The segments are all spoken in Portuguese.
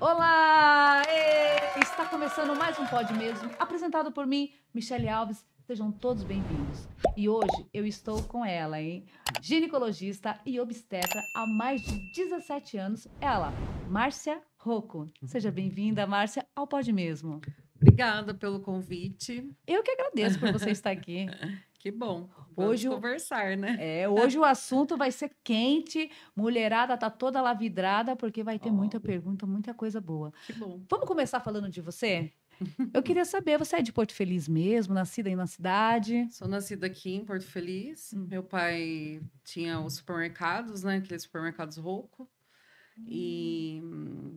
Olá! Está começando mais um Pode Mesmo, apresentado por mim, Michele Alves. Sejam todos bem-vindos. E hoje eu estou com ela, hein? Ginecologista e obstetra há mais de 17 anos, ela, Márcia Rocco. Seja bem-vinda, Márcia, ao Pode Mesmo. Obrigada pelo convite. Eu que agradeço por você estar aqui. Que bom. Vamos conversar, né? Hoje o assunto vai ser quente, mulherada tá toda lá vidrada, porque vai ter muita pergunta, muita coisa boa. Que bom. Vamos começar falando de você? Eu queria saber, você é de Porto Feliz mesmo, nascida aí na cidade? Sou nascida aqui em Porto Feliz. Meu pai tinha os supermercados, né? Aqueles supermercados Rocco. E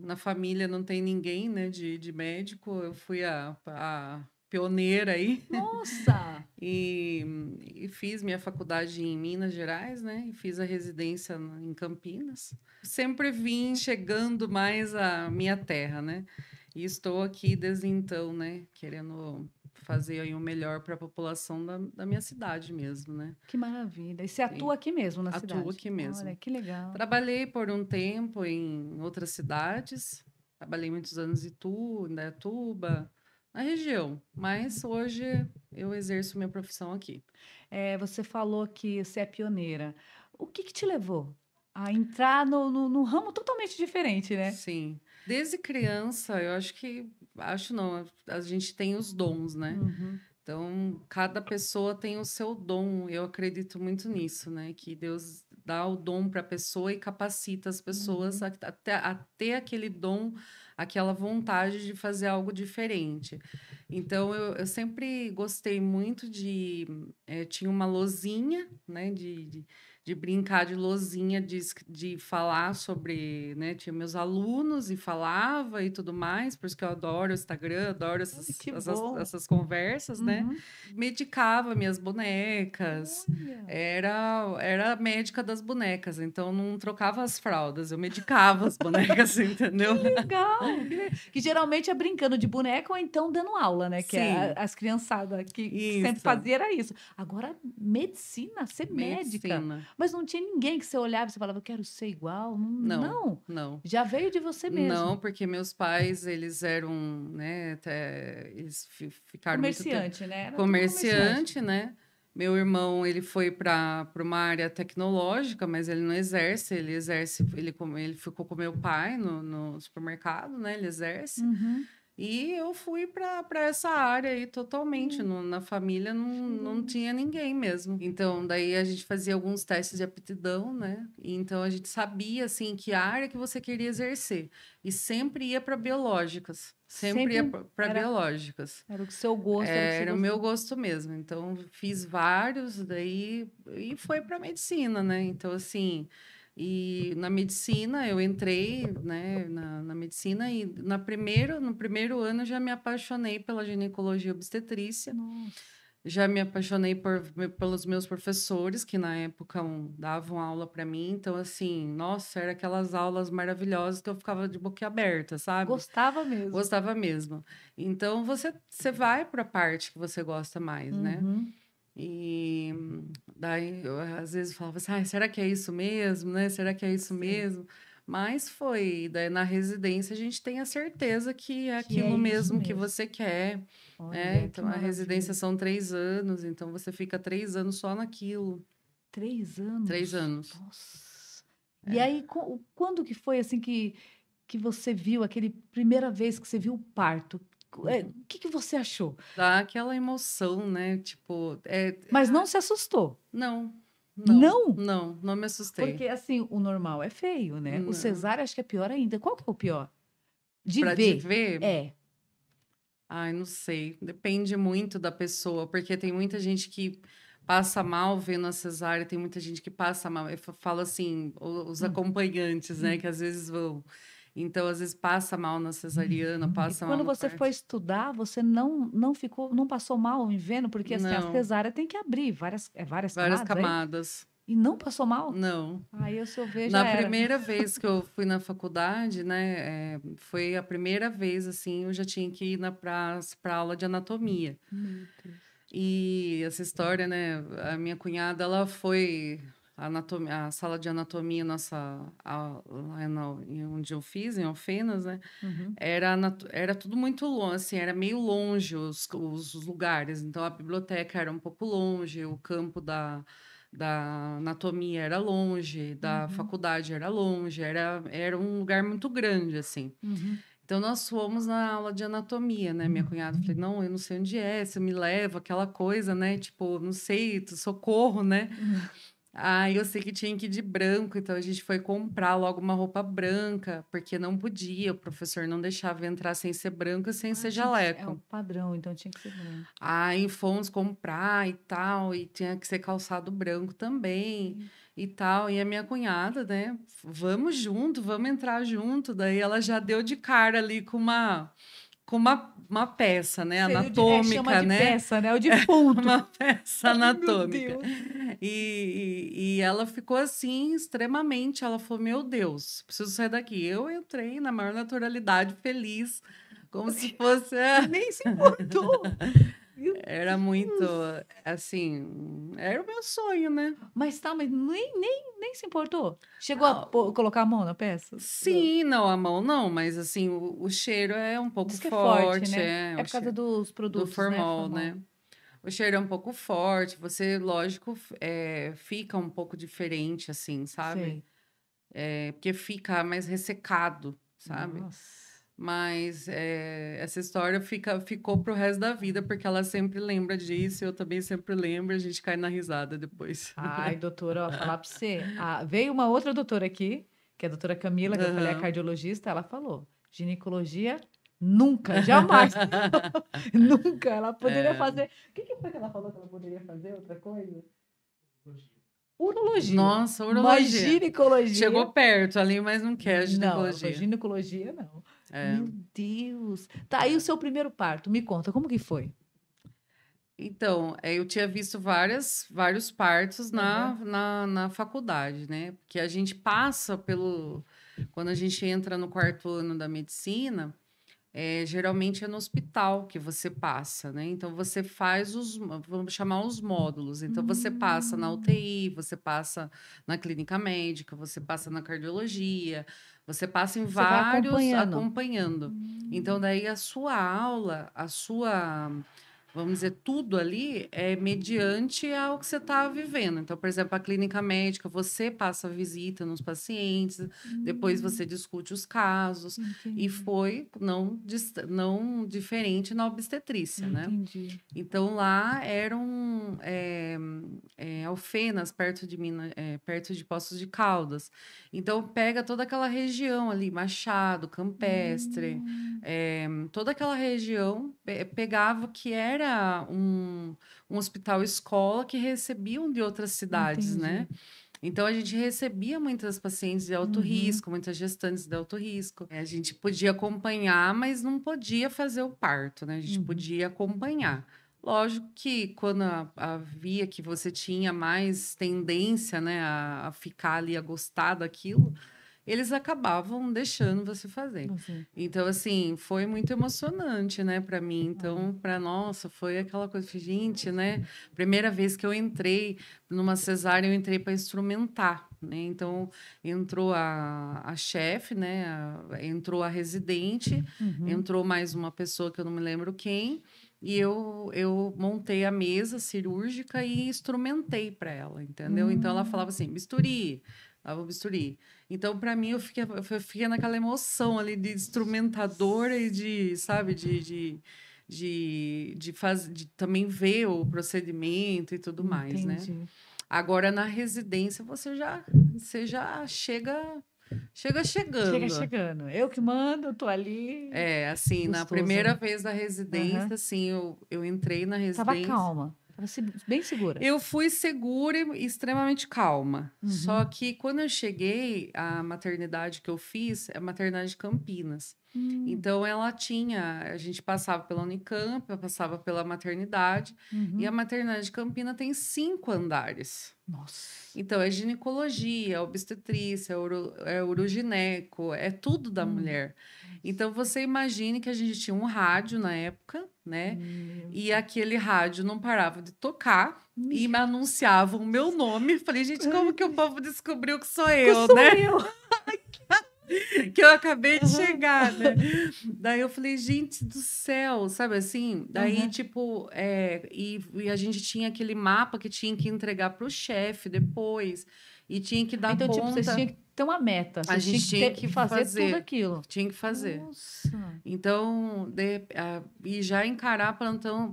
na família não tem ninguém, né? De médico. Eu fui a pioneira aí. Nossa! E fiz minha faculdade em Minas Gerais, né? E fiz a residência em Campinas. Sempre vim chegando mais à minha terra, né? E estou aqui desde então, né? Querendo fazer aí o melhor para a população da minha cidade mesmo, né? Que maravilha. E você atua aqui mesmo na cidade? Atuo aqui mesmo. Olha, que legal. Trabalhei por um tempo em outras cidades. Trabalhei muitos anos em Itu, Indaiatuba, na região. Mas hoje eu exerço minha profissão aqui. Você falou que você é pioneira. O que te levou a entrar no ramo totalmente diferente, né? Sim. Desde criança, eu acho que... Acho não, a gente tem os dons, né? Então, cada pessoa tem o seu dom. Eu acredito muito nisso, né? Que Deus dá o dom para a pessoa e capacita as pessoas a ter aquele dom, aquela vontade de fazer algo diferente. Então, eu sempre gostei muito de... tinha uma lousinha, né? De brincar de lousinha, de falar sobre, né? Tinha meus alunos e falava e tudo mais, por isso que eu adoro o Instagram, adoro essas conversas, né? Medicava minhas bonecas, era a médica das bonecas, então não trocava as fraldas, eu medicava as bonecas, entendeu? Que legal! Que geralmente é brincando de boneca ou então dando aula, né? Que as criançadas que sempre fazia era isso. Agora, medicina, ser médica. Mas não tinha ninguém que você olhava e você falava, eu quero ser igual. Não. Já veio de você mesmo. Não, porque meus pais, eles eram, né? Eles ficaram comerciante, muito né? Era comerciante, né? Meu irmão, ele foi para uma área tecnológica, mas ele não exerce. Ele ficou com meu pai no supermercado, né? Ele exerce. E eu fui para essa área aí totalmente. Na família não tinha ninguém mesmo. Então, daí a gente fazia alguns testes de aptidão, né? E então a gente sabia, assim, que área que você queria exercer. E sempre ia para biológicas. Sempre ia para biológicas. Era o seu gosto. Era o meu gosto mesmo. Então, fiz vários, daí... E foi para medicina, né? Então, assim... E na medicina, eu entrei, né, na medicina e no primeiro ano eu já me apaixonei pela ginecologia obstetrícia. Nossa. Já me apaixonei pelos meus professores, que na época davam aula para mim. Então, assim, nossa, eram aquelas aulas maravilhosas que eu ficava de boca aberta, sabe? Gostava mesmo. Gostava mesmo. Então, você vai para a parte que você gosta mais, né? E daí, eu, às vezes, falava assim, será que é isso mesmo, né? Será que é isso mesmo? Mas foi. Daí, na residência, a gente tem a certeza que é aquilo mesmo que você quer. Olha, então, a residência são 3 anos, então você fica 3 anos só naquilo. 3 anos? 3 anos. Nossa. E aí, quando que foi, assim, que você viu, aquele primeira vez que você viu o parto? O que você achou? Dá aquela emoção, né? Tipo... Mas não se assustou? Não me assustei. Porque, assim, o normal é feio, né? O cesárea acho que é pior ainda. Qual que é o pior? De ver? Ai, não sei. Depende muito da pessoa, porque tem muita gente que passa mal vendo a cesárea, tem muita gente que passa mal. Eu falo assim, os acompanhantes, né? Que às vezes vão... Então, às vezes, passa mal na cesariana, passa mal no quando você foi estudar, você não passou mal em vendo? Porque, assim, a cesárea tem que abrir várias camadas. E não passou mal? Não. Aí eu só vejo Na primeira vez que eu fui na faculdade, né? Foi a primeira vez, assim, eu já tinha que ir para aula de anatomia. Meu Deus. E essa história, né? A minha cunhada, ela foi a sala de anatomia, onde eu fiz, em Alfenas, né? Era tudo muito longe, assim, era meio longe os lugares. Então, a biblioteca era um pouco longe, o campo da anatomia era longe, da faculdade era longe, era um lugar muito grande, assim. Então, nós fomos na aula de anatomia, né? Minha cunhada, falei, não, eu não sei onde é, você me leva, aquela coisa, né? Tipo, não sei, socorro, né? Aí eu sei que tinha que ir de branco, então a gente foi comprar logo uma roupa branca, porque não podia, o professor não deixava entrar sem ser branco e sem ser É o jaleco. padrão, então tinha que ser branco. Aí fomos comprar e tal, e tinha que ser calçado branco também e tal. E a minha cunhada, né? Vamos junto, vamos entrar junto. Daí ela já deu de cara ali com uma peça, né? Seria chama Anatômica, de né? peça, né? O defunto. Uma peça Ai, meu anatômica. Deus. E ela ficou assim, extremamente. Ela falou: Meu Deus, preciso sair daqui. Eu entrei na maior naturalidade, feliz, como se fosse. Nem se importou. Era muito, assim, era o meu sonho, né? Mas tá, mas nem se importou. Chegou a Não, colocar a mão na peça? Não. sim, não, a mão não, mas assim, o cheiro é um pouco Diz que é forte, forte, né? É o por causa cheiro dos do produtos, né? formol, Formol. né? O cheiro é um pouco forte, você, lógico, fica um pouco diferente, assim, sabe? Sei. Porque fica mais ressecado, sabe? Nossa. Mas essa história ficou pro resto da vida, porque ela sempre lembra disso, eu também sempre lembro, a gente cai na risada depois. Ai, doutora, ó, falar pra você. Ah, veio uma outra doutora aqui, que é a doutora Camila, que eu falei, a Aham. cardiologista, ela falou: ginecologia, nunca, jamais. Nunca. Ela poderia É. fazer. O que foi que ela falou que ela poderia fazer? Outra coisa? Urologia. Nossa, Mas urologia. ginecologia. Chegou perto ali, mas não quer Não, ela falou, ginecologia. ginecologia, não. É. Meu Deus. Tá aí o seu primeiro parto. Me conta, como que foi? Então, eu tinha visto vários partos na, Aham. na faculdade, né? Porque a gente passa pelo. Quando a gente entra no quarto ano da medicina, geralmente é no hospital que você passa, né? Então, você faz vamos chamar os módulos. Então, você passa na Hum. UTI, você passa na clínica médica, você passa na cardiologia, você passa em Você vai vários acompanhando. acompanhando. Então, Hum. daí a sua aula, vamos dizer, tudo ali é mediante ao que você está vivendo. Então, por exemplo, a clínica médica, você passa a visita nos pacientes, depois Hum. você discute os casos, e Entendi. foi não diferente na obstetrícia, né? Entendi. Então, lá eram Alfenas, perto de Poços de Caldas. Então, pega toda aquela região ali, Machado, Campestre, Hum. toda aquela região pegava que era um hospital escola que recebiam de outras cidades, né? Entendi. Então, a gente recebia muitas pacientes de alto Uhum. risco, muitas gestantes de alto risco. A gente podia acompanhar, mas não podia fazer o parto, né? A gente Uhum. podia acompanhar. Lógico que quando via que você tinha mais tendência, né, a ficar ali, a gostar daquilo, eles acabavam deixando você fazer. Você. Então, assim, foi muito emocionante, né, para mim. Então, para nossa, foi aquela coisa, gente, né? Primeira vez que eu entrei numa cesárea, eu entrei para instrumentar, né? Então, entrou a chefe, né? Entrou a residente, Uhum. entrou mais uma pessoa que eu não me lembro quem. E eu montei a mesa cirúrgica e instrumentei para ela, entendeu? Então ela falava assim: bisturi, dava o bisturi. Então, para mim, eu fiquei naquela emoção ali de instrumentadora e de, sabe, de também ver o procedimento e tudo mais, né? Entendi. Agora, na residência, você já chega Chega chegando. chegando. Eu que mando, eu tô ali. Assim, na Gostoso, primeira né? vez da Aham. residência, assim, eu entrei na Tava residência. calma. Tava bem segura. Eu fui segura e extremamente calma. Só Uhum. que quando eu cheguei, a maternidade que eu fiz é a maternidade de Campinas. Então, a gente passava pela Unicamp, eu passava pela maternidade, e a maternidade de Campina tem 5 andares. Nossa. Então, é ginecologia, é obstetrícia, é urogineco, é tudo da mulher. Então, você imagine que a gente tinha um rádio na época, né? E aquele rádio não parava de tocar e me anunciava o meu nome. Falei, gente, como que o povo descobriu que sou eu, né? Eu. Que eu acabei de chegar, né? Daí eu falei, gente do céu, sabe assim? Daí, tipo, e a gente tinha aquele mapa que tinha que entregar para o chefe depois, e tinha que dar Então, tipo, vocês conta. tinham que ter uma meta. A Vocês gente tinha tinham que que fazer tudo aquilo. tinha que fazer. Nossa. Então, e já encarar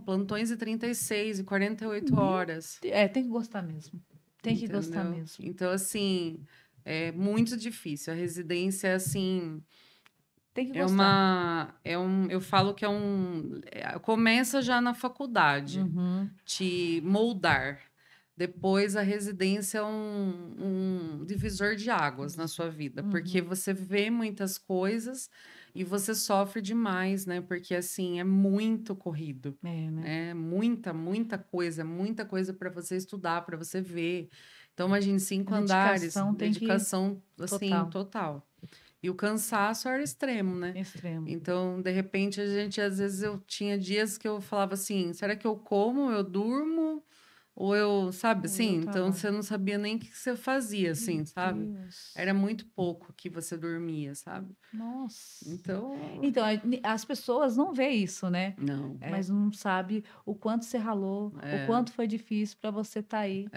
plantões de 36 e 48 horas. Tem que gostar mesmo. Tem que gostar Entendeu? mesmo. Então, assim, é muito difícil. A residência, assim, Tem que gostar. eu falo que começa já na faculdade, te moldar. Depois, a residência é um divisor de águas na sua vida, porque você vê muitas coisas e você sofre demais, né? Porque, assim, é muito corrido. Né? É muita coisa para você estudar, para você ver. Então, imagine 5 andares, dedicação, assim, total. E o cansaço era extremo, né? Extremo. Então, de repente, às vezes, eu tinha dias que eu falava assim, será que eu como, eu durmo, ou eu, sabe, assim? Então, você não sabia nem o que você fazia, assim, sabe? Deus. Era muito pouco que você dormia, sabe? Nossa. Então, as pessoas não veem isso, né? não. Mas não sabe o quanto você ralou, o quanto foi difícil para você estar aí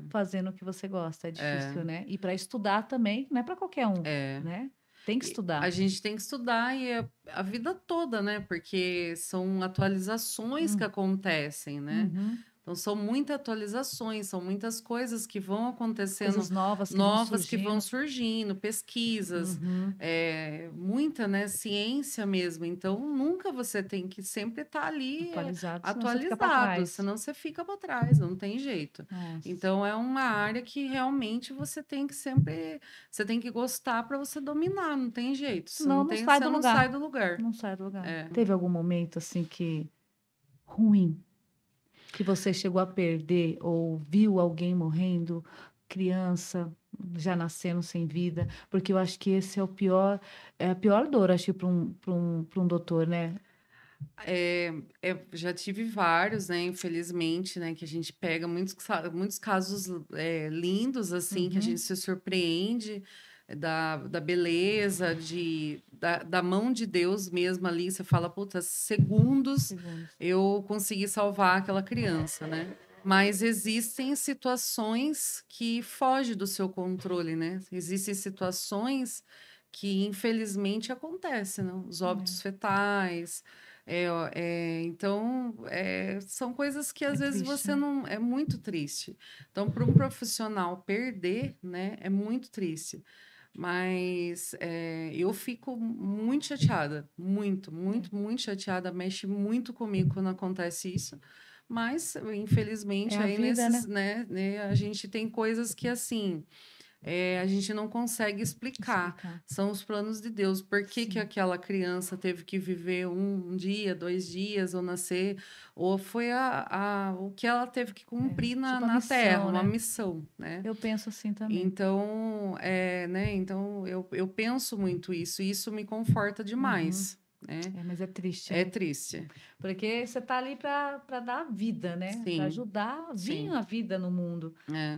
fazendo o que você gosta. É difícil, né? E para estudar também, não é para qualquer um, né? Tem que estudar. A gente tem que estudar a vida toda, né? Porque são atualizações que acontecem, né? Então, são muitas atualizações, são muitas coisas que vão acontecendo. Coisas novas que vão surgindo, pesquisas, muita, né, ciência mesmo. Então, nunca você tem que sempre estar ali atualizado, senão você fica para trás, não tem jeito. Nossa. Então, é uma área que realmente você tem que sempre... Você tem que gostar para você dominar, não tem jeito. Senão não sai do lugar. Não sai do lugar. Teve algum momento, assim, que... ruim? Que você chegou a perder ou viu alguém morrendo, criança já nascendo sem vida, porque eu acho que esse é a pior dor, acho, para um doutor, né? Já tive vários, né? Infelizmente, né? Que a gente pega muitos casos lindos, assim, que a gente se surpreende da beleza, da mão de Deus mesmo ali. Você fala, puta, segundos eu consegui salvar aquela criança, né? Mas existem situações que fogem do seu controle, né? Existem situações que, infelizmente, acontecem, né? Os óbitos fetais. Então, são coisas que às vezes triste, você não... É muito triste. Então, para um profissional perder, né? É muito triste. Mas eu fico muito chateada, muito chateada, mexe muito comigo quando acontece isso. Mas, infelizmente, aí vida, né, a gente tem coisas que, assim, a gente não consegue explicar. São os planos de Deus. Por que aquela criança teve que viver um dia, 2 dias, ou nascer? Ou foi o que ela teve que cumprir na missão, Terra, né? uma missão, né? Eu penso assim também. Então, né? Então, eu penso muito isso. E isso me conforta demais. Né? Mas é triste. É triste. Porque você está ali para dar vida, né? Para ajudar a vida no mundo.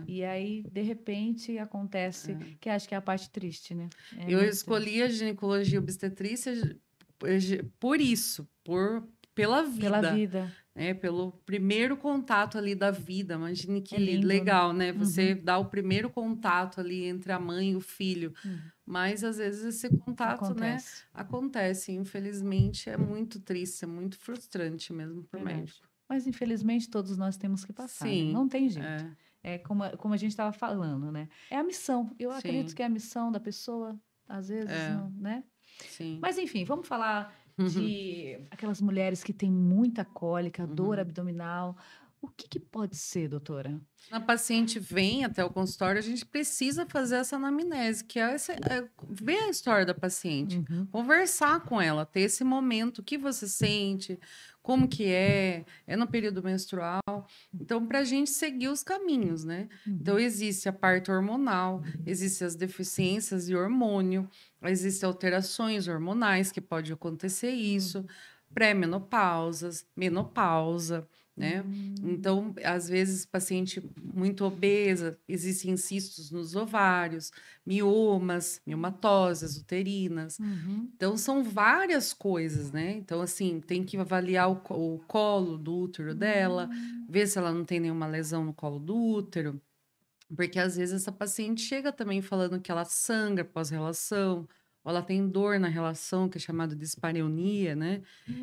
E aí, de repente, acontece que acho que é a parte triste, né? Eu escolhi a ginecologia obstetrícia por isso, pela vida. Pela vida. Pelo primeiro contato ali da vida. Imagine que lindo, legal, né? Você dá o primeiro contato ali entre a mãe e o filho. Mas, às vezes, esse contato, né? Acontece. Infelizmente, é muito triste, é muito frustrante mesmo para o médico. Mas, infelizmente, todos nós temos que passar. Né? Não tem jeito. Como a gente estava falando, né? É a missão. Eu acredito que é a missão da pessoa, às vezes, não, né? Sim. Mas, enfim, vamos falar de aquelas mulheres que têm muita cólica, dor abdominal. O que pode ser, doutora? A paciente vem até o consultório, a gente precisa fazer essa anamnese, que ver a história da paciente, Uhum. conversar com ela, ter esse momento, o que você sente, como que é no período menstrual. Então, para a gente seguir os caminhos, né? Então, existe a parte hormonal, existem as deficiências de hormônio, existem alterações hormonais que pode acontecer isso, pré-menopausas, menopausa, né? Então, às vezes, paciente muito obesa, existem cistos nos ovários, miomas, miomatoses uterinas. Então, são várias coisas, né? Então, assim, tem que avaliar o colo do útero dela, ver se ela não tem nenhuma lesão no colo do útero. Porque às vezes essa paciente chega também falando que ela sangra pós-relação, ou ela tem dor na relação, que é chamada de dispareunia, né?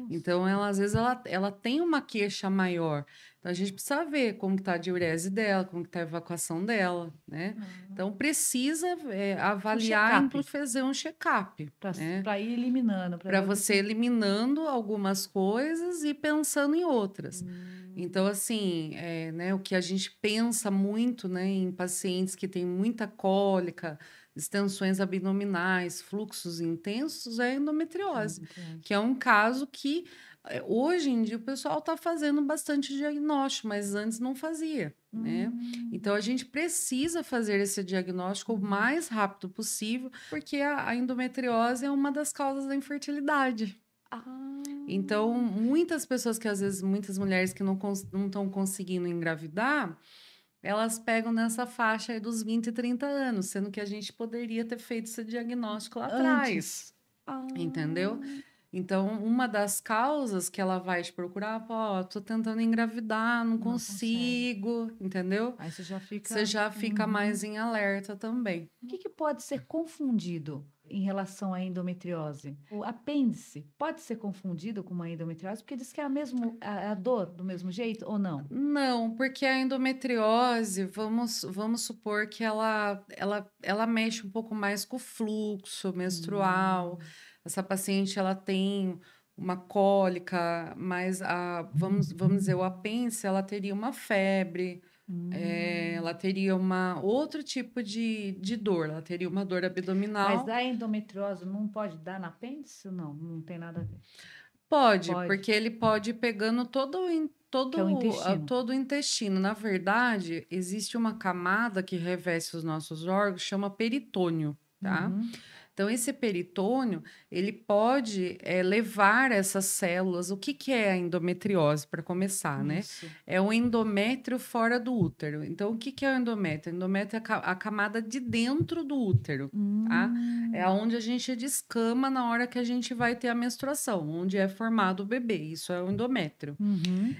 Então, ela, às vezes, ela tem uma queixa maior. Então, a gente precisa ver como que tá a diurese dela, como que tá a evacuação dela, né? Então, precisa avaliar e check-up. fazer um check-up, né? Para ir eliminando. Para você eliminando algumas coisas e pensando em outras. Então, assim, né, o que a gente pensa muito, né, em pacientes que têm muita cólica, distensões abdominais, fluxos intensos, é a endometriose, que é um caso que hoje em dia o pessoal está fazendo bastante diagnóstico, mas antes não fazia, né? Então, a gente precisa fazer esse diagnóstico o mais rápido possível, porque a endometriose é uma das causas da infertilidade. Então, muitas pessoas que às vezes, muitas mulheres que não estão conseguindo engravidar, elas pegam nessa faixa aí dos 20 e 30 anos, sendo que a gente poderia ter feito esse diagnóstico lá atrás. Entendeu? Então, uma das causas que ela vai te procurar, pô, tô tentando engravidar, não consigo, entendeu? Aí você já fica mais em alerta também. O que pode ser confundido em relação à endometriose? O apêndice pode ser confundido com uma endometriose? Porque diz que é a dor do mesmo jeito ou não? Não, porque a endometriose, vamos supor que ela mexe um pouco mais com o fluxo menstrual. Essa paciente, ela tem uma cólica, mas vamos dizer, o apêndice, ela teria uma febre, ela teria outro tipo de dor, ela teria uma dor abdominal. Mas a endometriose não pode dar na apêndice? Não, não tem nada a ver. Pode, porque ele pode ir pegando Que é o intestino. todo o intestino. Na verdade, existe uma camada que reveste os nossos órgãos, chama peritônio, tá? Então, esse peritônio, ele pode levar essas células. O que é a endometriose, para começar, né? É o endométrio fora do útero. Então, o que é o endométrio? O endométrio é a camada de dentro do útero, tá? É onde a gente descama na hora que a gente vai ter a menstruação, onde é formado o bebê. Isso é o endométrio.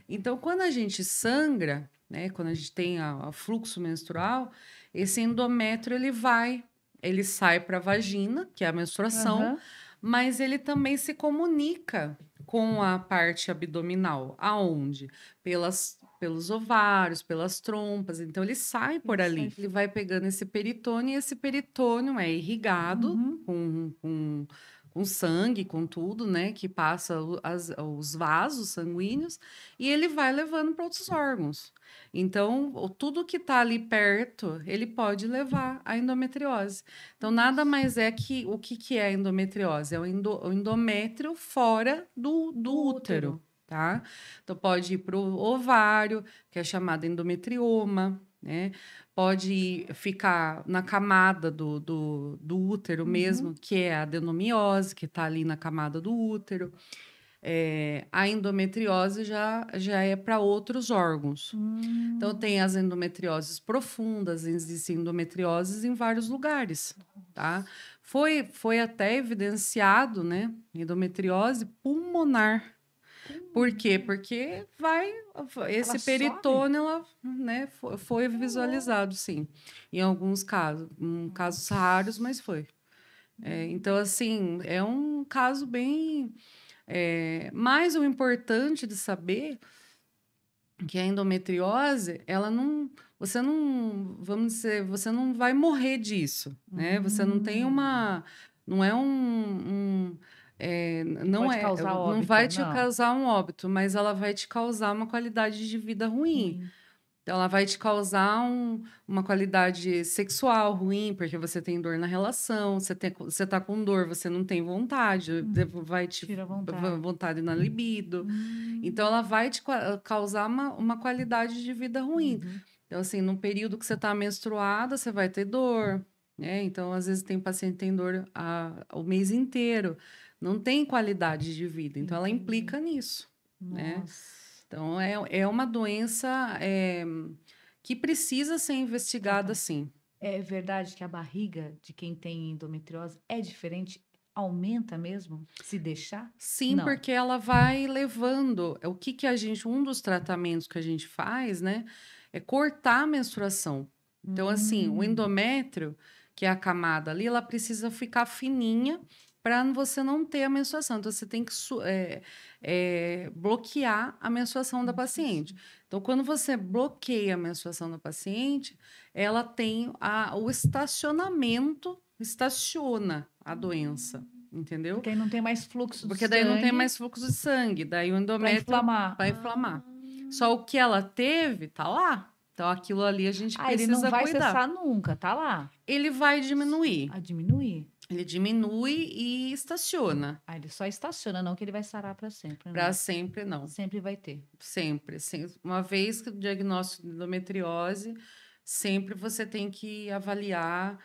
Então, quando a gente sangra, né? Quando a gente tem o fluxo menstrual, esse endométrio, ele sai para a vagina, que é a menstruação, mas ele também se comunica com a parte abdominal. Aonde? Pelos ovários, pelas trompas. Então, ele sai por ali. Ele vai pegando esse peritônio, e esse peritônio é irrigado com sangue, com tudo, né? Que passa os vasos sanguíneos, e ele vai levando para outros órgãos. Então, tudo que está ali perto, ele pode levar à endometriose. Então, nada mais é que o que é a endometriose? É o endométrio fora do útero, tá? Então, pode ir para o ovário, que é chamado endometrioma, né? Pode ficar na camada do útero mesmo, que é a adenomiose, que está ali na camada do útero. A endometriose já é para outros órgãos. Então, tem as endometrioses profundas, existem endometrioses em vários lugares, tá? Foi até evidenciado, né, endometriose pulmonar. Por quê? Porque esse peritônio, né, foi visualizado, sim, em alguns casos, casos raros, mas foi. Então, assim, é um caso bem... mas o importante de saber que a endometriose, vamos dizer, você não vai morrer disso, né? Você não tem não é não pode causar não óbito, vai te não. causar um óbito, mas ela vai te causar uma qualidade de vida ruim. Então, ela vai te causar uma qualidade sexual ruim, porque você tem dor na relação, você tá com dor, você não tem vontade, vai te Tira a vontade. vontade na libido. Então, ela vai te causar uma qualidade de vida ruim. Então, assim, no período que você está menstruada, você vai ter dor, né? Então, às vezes, tem paciente que tem dor o mês inteiro. Não tem qualidade de vida. Então, ela implica nisso, né? Nossa. Então, é uma doença que precisa ser investigada, sim. É verdade que a barriga de quem tem endometriose é diferente? Aumenta mesmo? Se deixar? Sim, Não. porque ela vai levando. O que a gente, um dos tratamentos que a gente faz, né, é cortar a menstruação. Então, assim, o endométrio, que é a camada ali, ela precisa ficar fininha para você não ter a menstruação. Então, você tem que bloquear a menstruação da paciente. Então, quando você bloqueia a menstruação da paciente, ela tem o estacionamento, estaciona a doença. Entendeu? Porque aí não tem mais fluxo de sangue. Porque daí não tem mais fluxo de sangue. Daí o endométrio vai inflamar. Só o que ela teve, tá lá. Então, aquilo ali a gente precisa ele não vai cuidar. cessar nunca, tá lá. Ele vai diminuir. A diminuir. Ele diminui e estaciona. Ele só estaciona, não que ele vai sarar para sempre. Para sempre, não. Sempre vai ter. Sempre. Uma vez que o diagnóstico de endometriose, sempre você tem que avaliar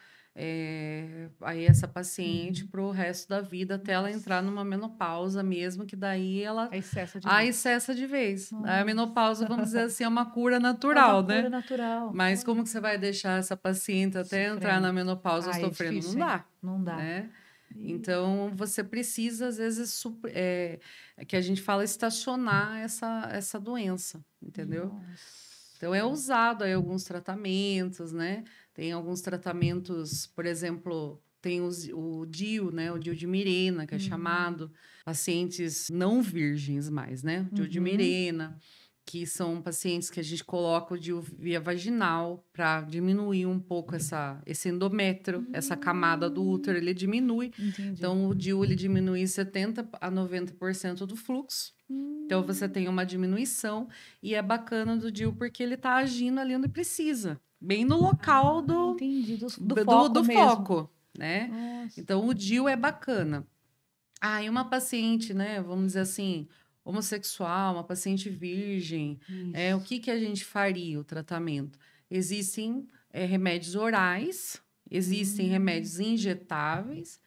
aí essa paciente para o resto da vida, até ela entrar numa menopausa mesmo, que daí ela... Aí cessa de vez. A menopausa, vamos dizer assim, é uma cura natural, né? Cura natural. Mas como que você vai deixar essa paciente até entrar na menopausa sofrendo? Difícil, não dá. Não dá. Né? Então, você precisa, às vezes, que a gente fala estacionar essa doença, entendeu? Nossa. Então, é usado aí alguns tratamentos, né? Tem alguns tratamentos, por exemplo, tem o DIU, né? O DIU de Mirena, que é chamado. Pacientes não virgens mais, né? DIU de Mirena, que são pacientes que a gente coloca o DIU via vaginal para diminuir um pouco esse endométrio, essa camada do útero, ele diminui. Entendi. Então, o DIU, ele diminui 70% a 90% do fluxo. Então, você tem uma diminuição e é bacana do DIU porque ele está agindo ali onde precisa. Bem no local do foco, né? Nossa. Então, o DIU é bacana. E uma paciente, né, vamos dizer assim, homossexual, uma paciente virgem, o que a gente faria o tratamento? Existem remédios orais, existem remédios injetáveis,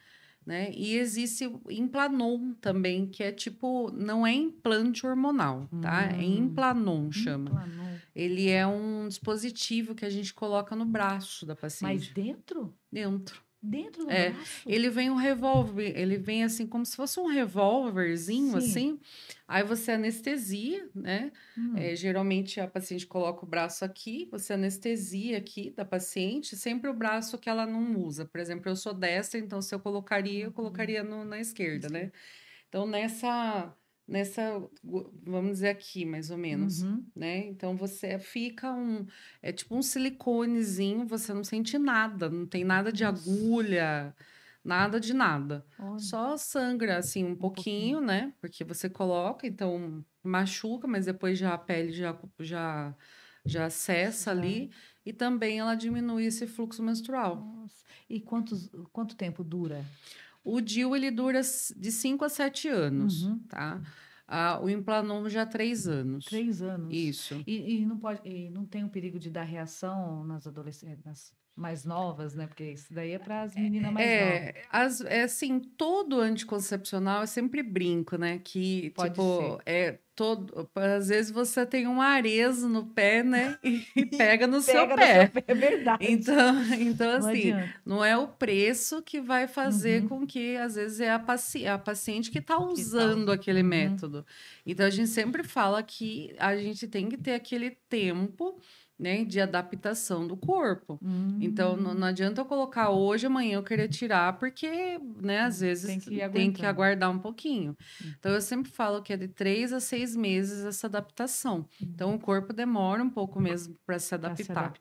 né? E existe o Implanon também, que é tipo, não é implante hormonal, tá? É Implanon, chama. Ele é um dispositivo que a gente coloca no braço da paciente. Mas dentro? Dentro. Dentro do braço? Ele vem um revólver, ele vem assim como se fosse um revólverzinho, assim. Aí você anestesia, né? Geralmente a paciente coloca o braço aqui, você anestesia aqui da paciente, sempre o braço que ela não usa. Por exemplo, eu sou destra, então se eu colocaria na esquerda, né? Então nessa, vamos dizer aqui, mais ou menos, né? Então, você fica é tipo um siliconezinho, você não sente nada, não tem nada de agulha, nada de nada. Olha. Só sangra, assim, um pouquinho, né? Porque você coloca, então machuca, mas depois já a pele já cessa ali. E também ela diminui esse fluxo menstrual. Nossa. E quanto tempo dura? O DIU, ele dura de 5 a 7 anos, tá? O Implanon já 3 anos. 3 anos? Isso. E não tem o perigo de dar reação nas adolescentes mais novas, né? Porque isso daí é para as meninas mais novas. Assim, todo anticoncepcional, eu sempre brinco, né? Que, Pode ser. Às vezes você tem um arezo no pé, né? E pega no seu pé. É verdade. Então assim, não é o preço que vai fazer com que, às vezes, é a paciente que está usando aquele método. Então, a gente sempre fala que a gente tem que ter aquele tempo, né, de adaptação do corpo. Então, não adianta eu colocar hoje, amanhã eu querer tirar, porque, né, às vezes tem que aguardar um pouquinho. Então, eu sempre falo que é de 3 a 6 meses essa adaptação. Então, o corpo demora um pouco mesmo para se adaptar.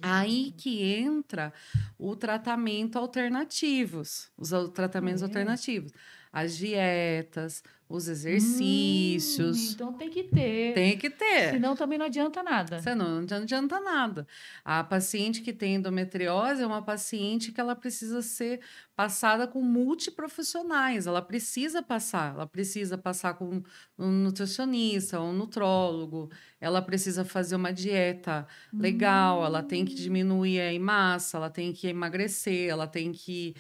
Aí que entra o tratamento alternativos, os tratamentos alternativos. as dietas, os exercícios. Então tem que ter. Tem que ter. Senão também não adianta nada. Senão não adianta nada. A paciente que tem endometriose é uma paciente que ela precisa ser passada com multiprofissionais. Ela precisa passar com um nutricionista, um nutrólogo. Ela precisa fazer uma dieta legal. Ela tem que diminuir a massa, ela tem que emagrecer, ela tem que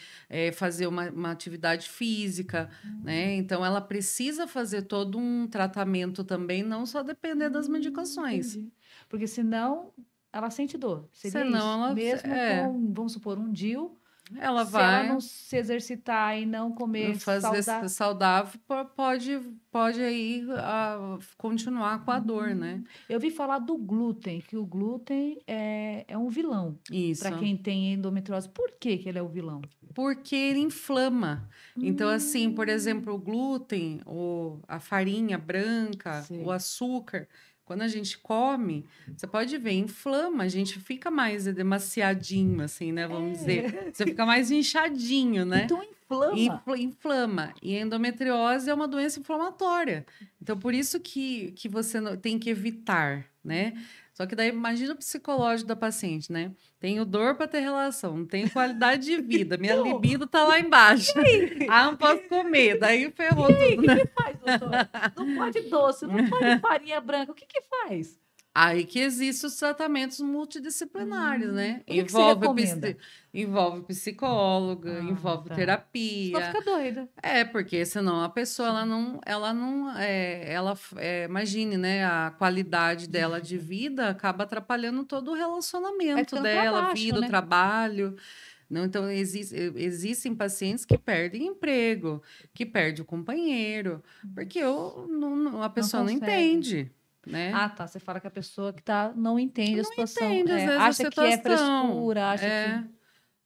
fazer uma atividade física, né? Então, ela precisa fazer todo um tratamento também, não só depender das medicações. Entendi. Porque senão ela sente dor. Seria Senão isso. ela Mesmo com, vamos supor, um DIU, ela se vai ela não se exercitar e não comer fazer saudável, pode aí continuar com a dor, né? Eu vi falar do glúten, que o glúten é um vilão Isso. para quem tem endometriose. Por que que ele é o vilão? Porque ele inflama. Então, assim, por exemplo, o glúten, a farinha branca, Sei. o açúcar, quando a gente come, você pode ver, inflama, a gente fica mais demasiadinho, assim, né? Vamos dizer. Você fica mais inchadinho, né? Então inflama. Inflama. E a endometriose é uma doença inflamatória. Então, por isso que você tem que evitar, né? Só que daí, imagina o psicológico da paciente, né? Tenho dor para ter relação, não tenho qualidade de vida, minha libido tá lá embaixo. Não posso comer, daí ferrou tudo, né? O que faz, doutor? Não pode doce, não pode farinha branca. O que faz? Aí que existem os tratamentos multidisciplinares, né? O que você recomenda? Envolve psicóloga, envolve terapia. Senão fica doida. Porque senão a pessoa, imagine, né? A qualidade dela de vida acaba atrapalhando todo o relacionamento dela, baixo, vida, né? o trabalho. Não, então, existem pacientes que perdem emprego, que perdem o companheiro, porque a pessoa não entende. Né? Ah, tá. Você fala que a pessoa que não entende a situação. Às vezes, acha a que é situação. frescura, acha que...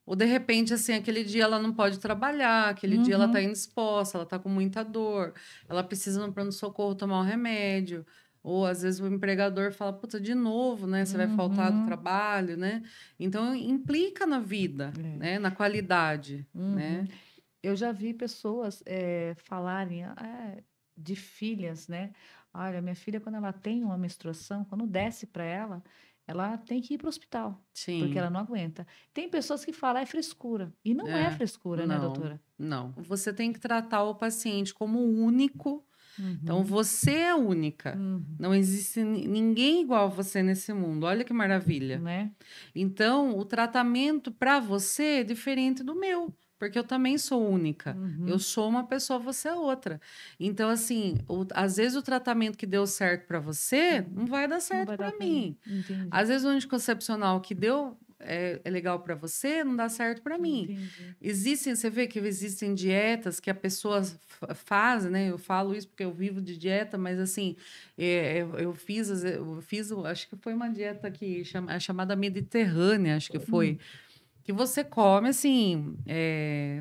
Ou de repente, assim, aquele dia ela não pode trabalhar, aquele dia ela tá indisposta, ela tá com muita dor, ela precisa no pronto-socorro tomar um remédio. Ou às vezes o empregador fala, puta, de novo, né? Você vai faltar do trabalho, né? Então implica na vida, né? Na qualidade, né? Eu já vi pessoas falarem de filhas, né? Olha, minha filha, quando ela tem uma menstruação, quando desce para ela tem que ir para o hospital, Sim. porque ela não aguenta. Tem pessoas que falam é frescura, e não é frescura, né, doutora? Não. Você tem que tratar o paciente como único. Então, você é única. Não existe ninguém igual a você nesse mundo. Olha que maravilha. Né? Então, o tratamento para você é diferente do meu. Porque eu também sou única. Eu sou uma pessoa, você é outra. Então, assim, às vezes o tratamento que deu certo para você não vai dar certo para mim. Entendi. Às vezes o anticoncepcional que deu é legal para você, não dá certo para mim. Você vê que existem dietas que a pessoa faz, né? Eu falo isso porque eu vivo de dieta, mas assim, eu fiz, acho que foi uma dieta que chamada Mediterrânea, acho que foi. Que você come, assim,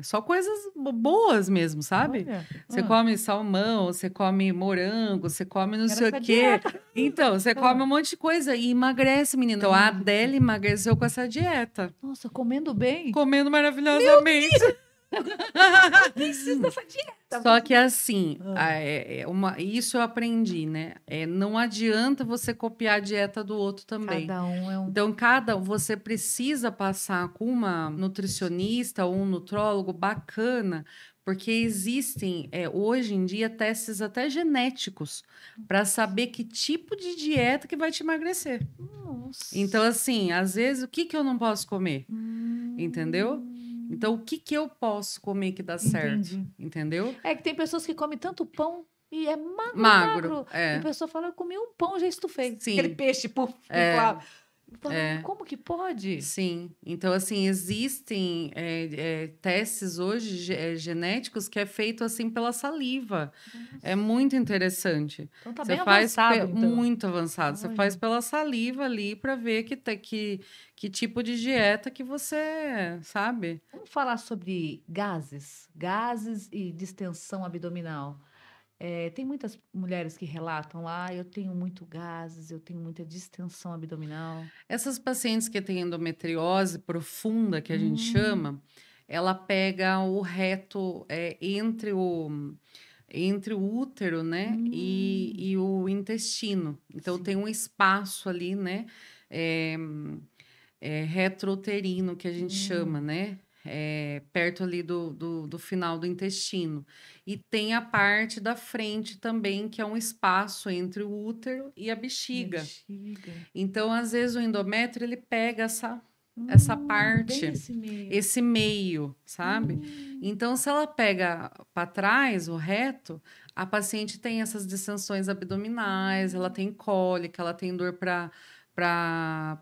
só coisas boas mesmo, sabe? Olha. Você come salmão, você come morango, você come não sei o quê. Dieta. Então, você come um monte de coisa e emagrece, menina. Então, a Adele emagreceu com essa dieta. Nossa, comendo bem? Comendo maravilhosamente. Preciso dessa dieta. Só que assim, isso eu aprendi, né? Não adianta você copiar a dieta do outro também. Cada um é um... Então, você precisa passar com uma nutricionista ou um nutrólogo bacana, porque existem, hoje em dia, testes até genéticos para saber que tipo de dieta que vai te emagrecer. Nossa. Então, assim, às vezes, o que eu não posso comer? Entendeu? Então, o que eu posso comer que dá certo? Entendeu? É que tem pessoas que comem tanto pão e é magro. É. E a pessoa fala, eu comi um pão, já estufei. Sim. Aquele peixe, puf, como que pode? Sim. Então, assim, existem testes hoje genéticos que é feito, assim, pela saliva. Nossa. É muito interessante. Então, tá bem avançado, então. Muito avançado. Você faz pela saliva ali para ver que tipo de dieta que você sabe. Vamos falar sobre gases e distensão abdominal. Tem muitas mulheres que relatam lá, eu tenho muito gases, eu tenho muita distensão abdominal. Essas pacientes que têm endometriose profunda, que a gente chama, ela pega o reto entre o útero, né, e o intestino. Então, Sim. tem um espaço ali, né, retrouterino, que a gente chama, né, perto ali do final do intestino. E tem a parte da frente também, que é um espaço entre o útero e a bexiga. Bexiga. Então, às vezes, o endométrio, ele pega essa Bem parte, esse meio. sabe? Então, se ela pega para trás, o reto, a paciente tem essas distensões abdominais, ela tem cólica, ela tem dor para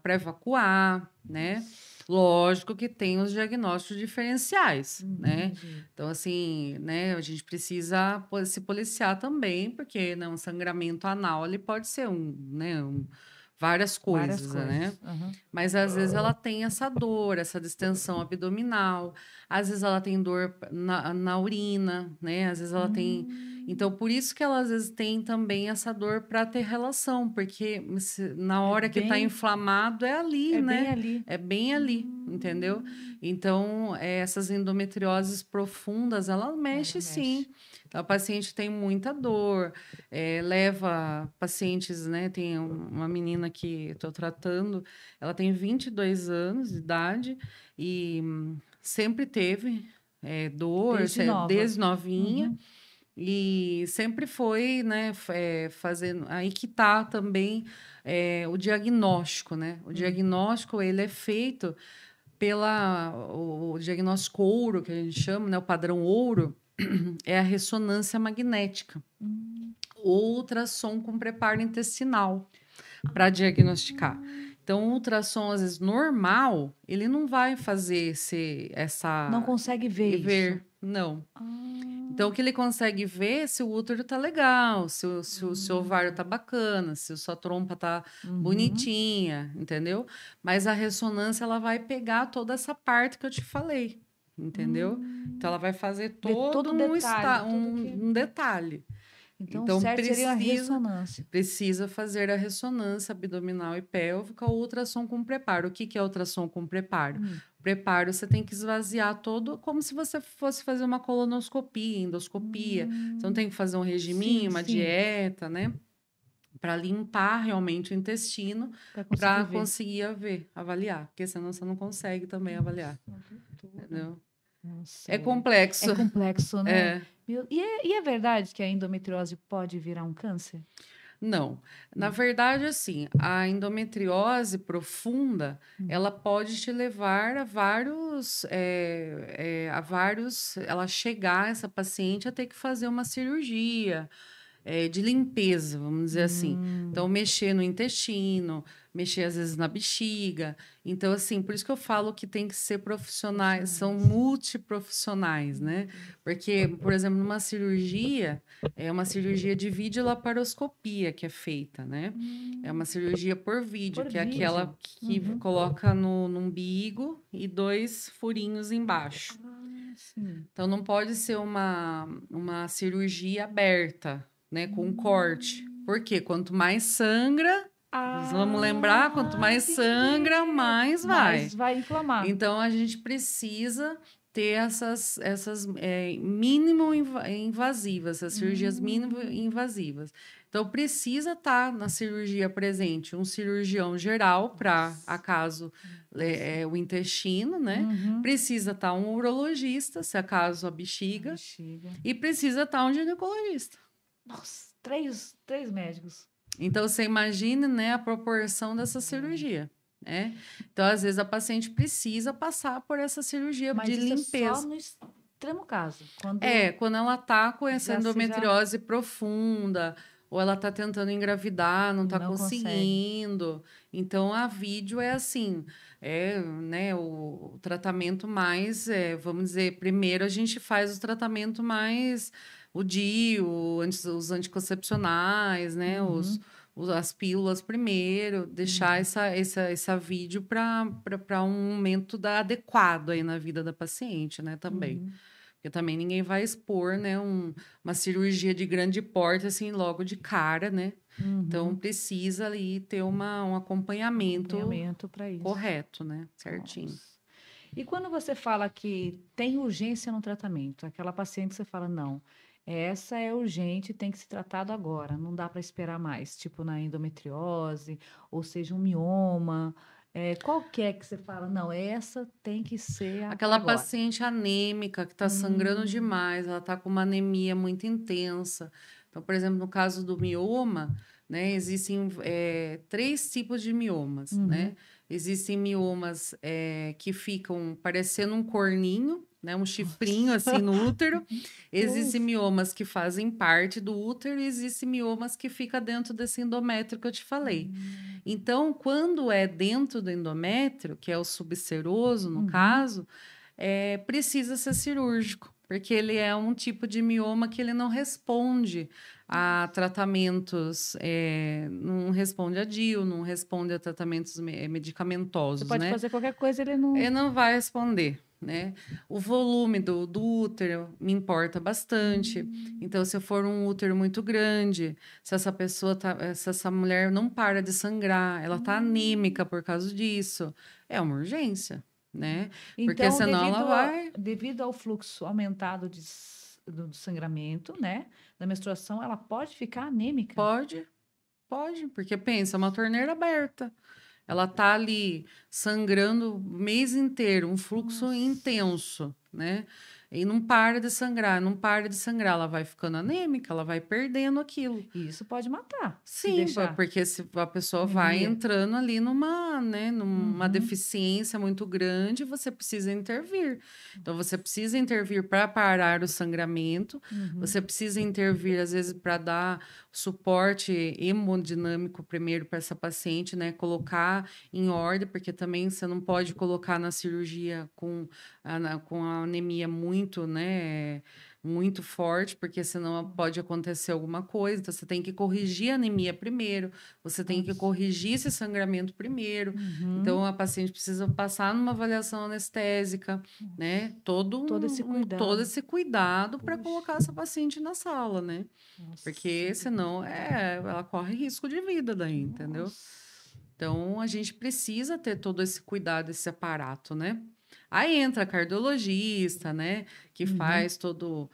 evacuar, né? Lógico que tem os diagnósticos diferenciais, né? Entendi. Então, assim, né, a gente precisa se policiar também, porque, né, um sangramento anal, ele pode ser várias Várias coisas, né? coisas. Aham. Mas às vezes ela tem essa dor, essa distensão abdominal, às vezes ela tem dor na urina, né? Às vezes ela tem. Então, por isso que ela às vezes tem também essa dor para ter relação, porque na hora que está inflamado é ali, né? Bem ali. É bem ali, entendeu? Então, essas endometrioses profundas, ela mexe sim. Então, a paciente tem muita dor, leva pacientes, né? Tem uma menina que estou tratando, ela tem 22 anos de idade e sempre teve dor, desde novinha. Uhum. E sempre foi, né, fazendo... Aí que tá também o diagnóstico, né? O diagnóstico, ele é feito o diagnóstico ouro, que a gente chama, né? O padrão ouro, é a ressonância magnética. Ou ultrassom com preparo intestinal para diagnosticar. Então, o ultrassom, às vezes, normal, ele não vai fazer essa... Não consegue ver isso? Não. Então, o que ele consegue ver é se o útero tá legal, se o seu ovário tá bacana, se a sua trompa tá bonitinha, entendeu? Mas a ressonância, ela vai pegar toda essa parte que eu te falei, entendeu? Então, ela vai fazer todo um detalhe. Então, certo seria a ressonância. Precisa fazer a ressonância abdominal e pélvica ou ultrassom com preparo. O que é ultrassom com preparo? Preparo, você tem que esvaziar todo, como se você fosse fazer uma colonoscopia, endoscopia. Você não tem que fazer um regiminho, uma dieta, né? Para limpar realmente o intestino, para conseguir avaliar. Porque senão você não consegue também avaliar. Entendeu? Nossa, é complexo. É complexo, né? E é verdade que a endometriose pode virar um câncer? Não. Na verdade, assim, a endometriose profunda, ela pode te levar a vários, ela chegar, essa paciente, a ter que fazer uma cirurgia de limpeza, vamos dizer assim. Então, mexer no intestino, mexer às vezes na bexiga. Então, assim, por isso que eu falo que tem que ser profissionais, são multiprofissionais, né? Porque, por exemplo, numa cirurgia, é uma cirurgia de videolaparoscopia que é feita, né? É uma cirurgia por vídeo, que é aquela que coloca no umbigo e 2 furinhos embaixo. Então, não pode ser uma cirurgia aberta, né, com corte. Porque quanto mais sangra, vamos lembrar, quanto mais sangra, mais vai. Mais vai inflamar. Então, a gente precisa ter essas mínimo invasivas, essas cirurgias mínimo invasivas. Então, precisa estar na cirurgia presente um cirurgião geral para, acaso, o intestino, né? Precisa estar um urologista, se acaso a bexiga. E precisa estar um ginecologista. Nossa, três médicos. Então, você imagine, né, a proporção dessa cirurgia. Né? Então, às vezes, a paciente precisa passar por essa cirurgia de limpeza. É só no extremo caso. Quando ela está com essa endometriose profunda, ou ela está tentando engravidar, não está conseguindo. Então, a vídeo é assim, né, o tratamento mais, vamos dizer, primeiro a gente faz o tratamento mais, o DIU, os anticoncepcionais, né, as pílulas primeiro, deixar essa vídeo para um momento adequado aí na vida da paciente, né, também. Porque também ninguém vai expor, né, uma cirurgia de grande porte, assim, logo de cara, né? Então, precisa ali ter um acompanhamento para isso. Correto, né? Certinho. Nossa. E quando você fala que tem urgência no tratamento, aquela paciente que você fala, não, essa é urgente, tem que ser tratado agora, não dá para esperar mais, tipo na endometriose, ou seja, um mioma, qual que é que você fala, não, essa tem que ser para Aquela agora. paciente anêmica que está sangrando Hum, demais, ela está com uma anemia muito intensa. Então, por exemplo, no caso do mioma, né, existem 3 tipos de miomas, uhum. né? Existem miomas que ficam parecendo um corninho, né, um chifrinho assim Nossa, no útero. Existem nossa. miomas que fazem parte do útero e existem miomas que ficam dentro desse endométrio que eu te falei. Hum, Então, quando é dentro do endométrio, que é o subseroso, no uhum. caso, precisa ser cirúrgico, porque ele é um tipo de mioma que ele não responde a tratamentos, não responde a DIU, não responde a tratamentos Você medicamentosos, pode né? fazer qualquer coisa, ele não. Ele não vai responder, né? O volume do útero me importa bastante. Hum, Então, se for um útero muito grande, se essa mulher não para de sangrar, ela tá anêmica hum. por causa disso, é uma urgência, né? Porque Então, senão ela vai. devido ao fluxo aumentado do sangramento, né, da menstruação, ela pode ficar anêmica. Pode, pode, porque pensa, é uma torneira aberta. Ela tá ali sangrando o mês inteiro, um fluxo Nossa. intenso, né? E não para de sangrar, não para de sangrar. Ela vai ficando anêmica, ela vai perdendo aquilo. E isso pode matar, se Sim, deixar. porque se a pessoa vai Anemia. entrando ali numa, né, numa Uhum, deficiência muito grande, você precisa intervir. Então, você precisa intervir para parar o sangramento, uhum. você precisa intervir, às vezes, para dar suporte hemodinâmico primeiro para essa paciente, né, colocar em ordem, porque também você não pode colocar na cirurgia com a anemia muito, né, muito forte, porque senão pode acontecer alguma coisa. Então, você tem que corrigir a anemia primeiro, você tem que Nossa. corrigir esse sangramento primeiro. Então, Uhum. a paciente precisa passar numa avaliação anestésica, Nossa. né? Todo, Todo esse todo cuidado. esse cuidado para Puxa. colocar essa paciente na sala, né? Nossa. Porque senão ela corre risco de vida daí, entendeu? Nossa. Então, a gente precisa ter todo esse cuidado, esse aparato, né? Aí entra a cardiologista, né? Que Uhum. faz todo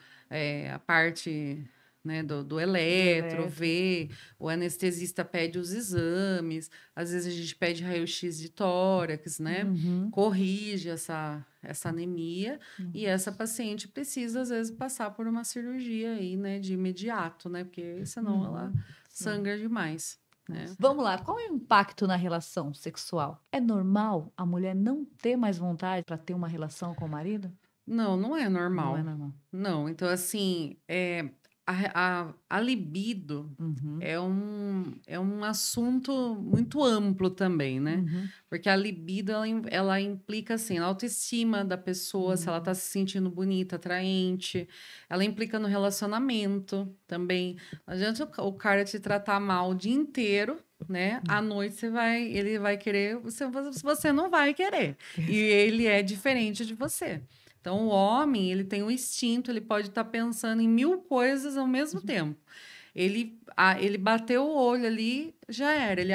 a parte, né, do Do eletro, eletro. vê, o anestesista pede os exames, às vezes a gente pede raio-x de tórax, né? Uhum. Corrige essa anemia e essa Nossa. paciente precisa, às vezes, passar por uma cirurgia aí, né, de imediato, né? Porque senão ela Uhum. Senão. sangra demais, né? Nossa. Vamos lá, qual é o impacto na relação sexual? É normal a mulher não ter mais vontade para ter uma relação com o marido? Não, não é Não é normal. normal. Não, então assim, a libido Uhum, é um assunto muito amplo também, né? uhum, Porque a libido, ela implica, assim, na autoestima da pessoa, se ela tá uhum. se sentindo bonita, atraente. Ela implica no relacionamento também. Não adianta o cara te tratar mal o dia inteiro, né? À noite ele vai querer, você não vai querer. E ele é diferente de você. Então, o homem, ele tem um instinto, ele pode estar pensando em 1000 coisas ao mesmo tempo. Ele bateu o olho ali, já era. Ele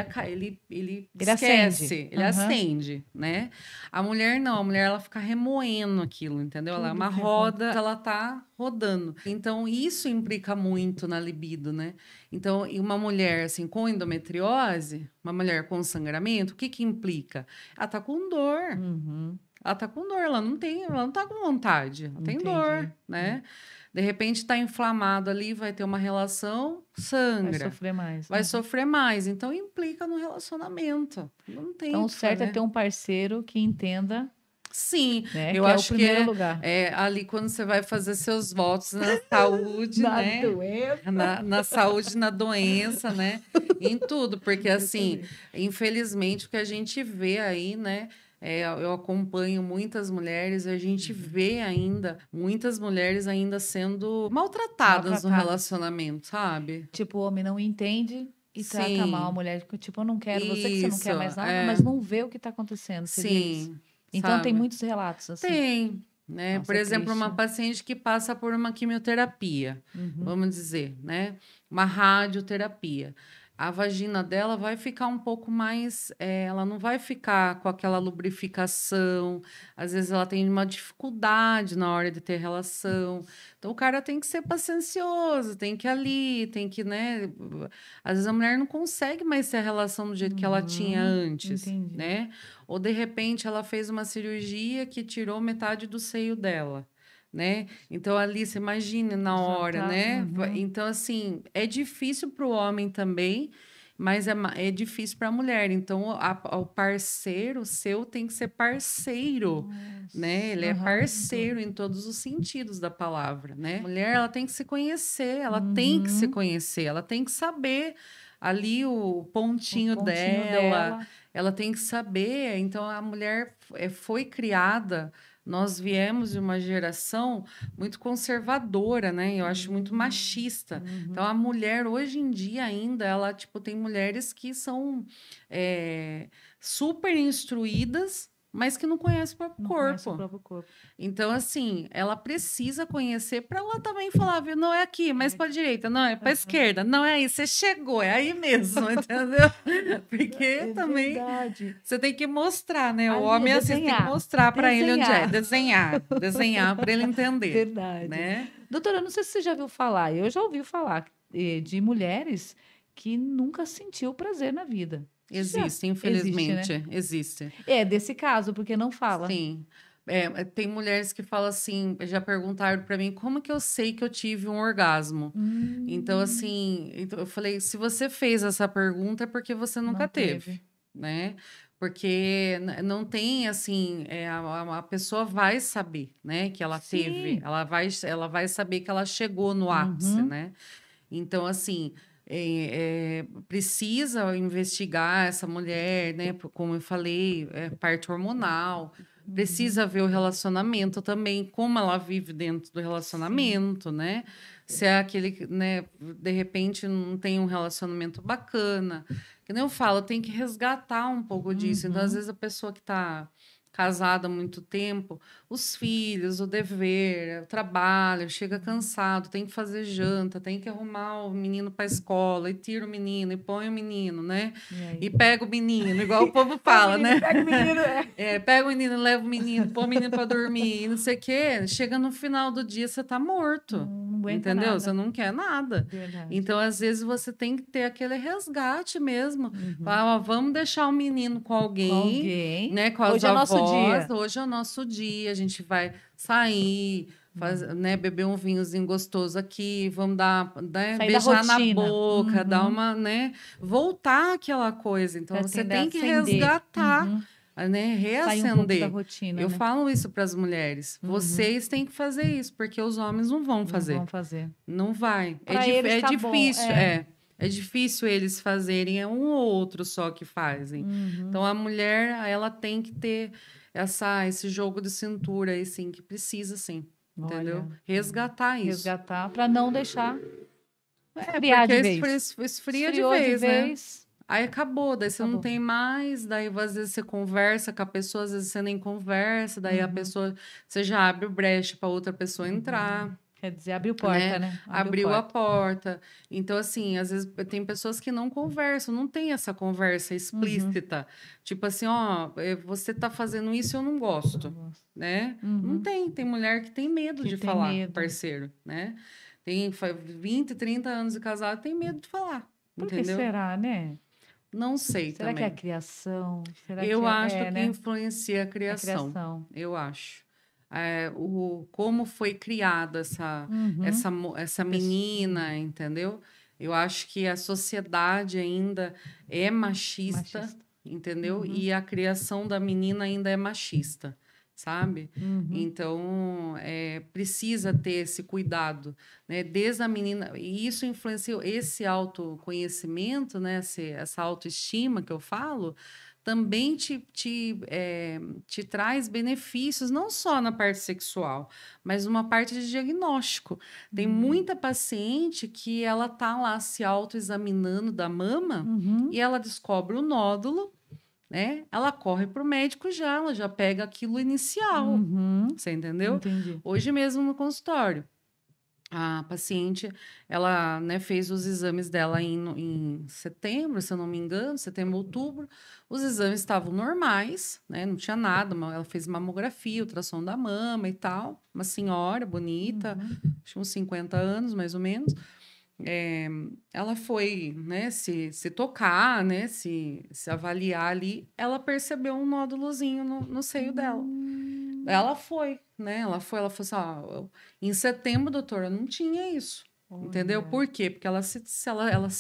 Ele acende. esquece, ele Aham. acende, né? A mulher não, a mulher ela fica remoendo aquilo, entendeu? Ela é Tudo uma que roda. roda, ela tá rodando. Então, isso implica muito na libido, né? Então, e uma mulher assim com endometriose, uma mulher com sangramento, o que que implica? Ela tá com dor. Uhum. Ela tá com dor, ela não tá com vontade, ela tem dor, Entendi. né? De repente tá inflamado ali, vai ter uma relação, Vai sangra, sofrer mais. vai Uhum. sofrer mais, então implica no relacionamento. Não tem Então, o o que certo é ter fazer. um parceiro que entenda, Sim, né, eu que é o acho que primeiro lugar. ali quando você vai fazer seus votos na saúde, Na né? doença. Na saúde, na doença, né? Em tudo, porque assim, Exatamente. infelizmente, o que a gente vê aí, né? Eu acompanho muitas mulheres e a gente Uhum. vê ainda muitas mulheres ainda sendo maltratadas no Maltratadas. relacionamento, sabe? Tipo, o homem não entende e trata mal a Sim, mulher. Tipo, eu não quero você que você não isso, quer mais nada, mas não vê o que está acontecendo. Seria isso. sim, Então, tem sabe? muitos relatos assim. Tem, né? Por Nossa, é exemplo, triste. uma paciente que passa por uma quimioterapia, Uhum. vamos dizer, né? Uma radioterapia. a vagina dela vai ficar um pouco mais, ela não vai ficar com aquela lubrificação, às vezes ela tem uma dificuldade na hora de ter relação, então o cara tem que ser paciencioso, tem que ir ali, tem que, né, às vezes a mulher não consegue mais ter a relação do jeito que ela tinha antes, entendi. né, ou de repente ela fez uma cirurgia que tirou metade do seio dela, né? Então, ali, você imagina na Já hora, tá, né? Então, assim, é difícil para o homem também, mas é difícil para a mulher. Então, o parceiro seu tem que ser parceiro, né? Ele é parceiro em todos os sentidos da palavra, né? A mulher, ela tem que se conhecer, ela tem que se conhecer, ela tem que saber ali o pontinho dela, ela tem que saber. Então, a mulher foi criada. Nós viemos de uma geração muito conservadora, né? Eu acho muito machista. Então, a mulher, hoje em dia, ainda, ela, tipo, tem mulheres que são super instruídas, mas que não conhecem o próprio corpo. Conhece o próprio corpo. Então, assim, ela precisa conhecer para ela também falar, viu? Não é aqui, mas para a direita, não, é para a esquerda, não é aí, você chegou, é aí mesmo, entendeu? Porque também você tem que mostrar, né? O homem assim tem que mostrar para ele onde é, desenhar para ele entender. Verdade. Né? Doutora, eu não sei se você já ouviu falar, eu já ouvi falar de mulheres que nunca sentiu prazer na vida. Existe, infelizmente, existe. É desse caso, porque não fala. Sim. Tem mulheres que falam assim, já perguntaram para mim, como que eu sei que eu tive um orgasmo? Então, assim, eu falei, se você fez essa pergunta é porque você nunca teve, né? Porque não tem, assim, a pessoa vai saber, né, que ela teve. Ela vai saber que ela chegou no ápice, né? Então, assim... precisa investigar essa mulher, né? Como eu falei, parte hormonal. Precisa ver o relacionamento também, como ela vive dentro do relacionamento, né? Se é aquele, né? De repente não tem um relacionamento bacana. Que nem eu falo, tem que resgatar um pouco disso. Então, às vezes, a pessoa que está casada há muito tempo, os filhos, o dever, o trabalho, chega cansado, tem que fazer janta, tem que arrumar o menino para a escola, e tira o menino, e põe o menino, né? E pega o menino, igual o povo fala, né? Pega o menino, pega o menino, leva o menino, põe o menino para dormir, e não sei o quê. Chega no final do dia, você tá morto. Não aguenta entendeu? nada. Você não quer nada. Verdade. Então, às vezes, você tem que ter aquele resgate mesmo. Falar, vamos deixar o menino com alguém, né? Com as Hoje avós. É nosso dia. Hoje é o nosso dia. A gente vai sair, né? Beber um vinhozinho gostoso aqui, vamos dar, né? Beijar na boca, dar uma, né? Voltar àquela coisa. Então, você tem que resgatar. Né, reacender. Da rotina, eu falo isso para as mulheres. Vocês têm que fazer isso, porque os homens não vão fazer. Não vão fazer. Não vai. É difícil. É difícil eles fazerem, é um ou outro só que fazem. Então, a mulher, ela tem que ter esse jogo de cintura aí, sim, que precisa, sim. Entendeu? Resgatar isso. Resgatar para não deixar esfriar de vez. Esfria de vez, né? Aí acabou, daí você não tem mais, daí às vezes você conversa com a pessoa, às vezes você nem conversa, daí a pessoa, você já abre o brecha para outra pessoa entrar. Quer dizer, abriu porta, né? Abriu a porta. Então, assim, às vezes tem pessoas que não conversam, não tem essa conversa explícita. Tipo assim, ó, você tá fazendo isso e eu não gosto, né? Não tem. Tem mulher que tem medo de falar com o parceiro, né? Tem 20, 30 anos de casado, tem medo de falar. Por entendeu? Que será, né? Não sei Será também. que é a criação? Eu acho que influencia a criação. Eu acho. Como foi criada essa menina, entendeu? Eu acho que a sociedade ainda é machista. Entendeu? E a criação da menina ainda é machista, sabe? Então, precisa ter esse cuidado, né? Desde a menina... E isso influencia esse autoconhecimento, né? Essa autoestima que eu falo, também te traz benefícios, não só na parte sexual, mas uma parte de diagnóstico. Tem muita paciente que ela tá lá se autoexaminando da mama e ela descobre o nódulo, né? Ela corre para o médico ela já pega aquilo inicial. Você entendeu? Entendi. Hoje mesmo no consultório. A paciente, ela, né, fez os exames dela em setembro, se eu não me engano, setembro, outubro. Os exames estavam normais, né? Não tinha nada. Ela fez mamografia, ultrassom da mama e tal. Uma senhora bonita, acho que uns 50 anos, mais ou menos. Ela foi, né, se tocar, né, se avaliar ali. Ela percebeu um nódulozinho no seio dela. Ela foi, né? Ela falou assim: em setembro, doutora, não tinha isso. Entendeu? Olha. Por quê? Porque ela se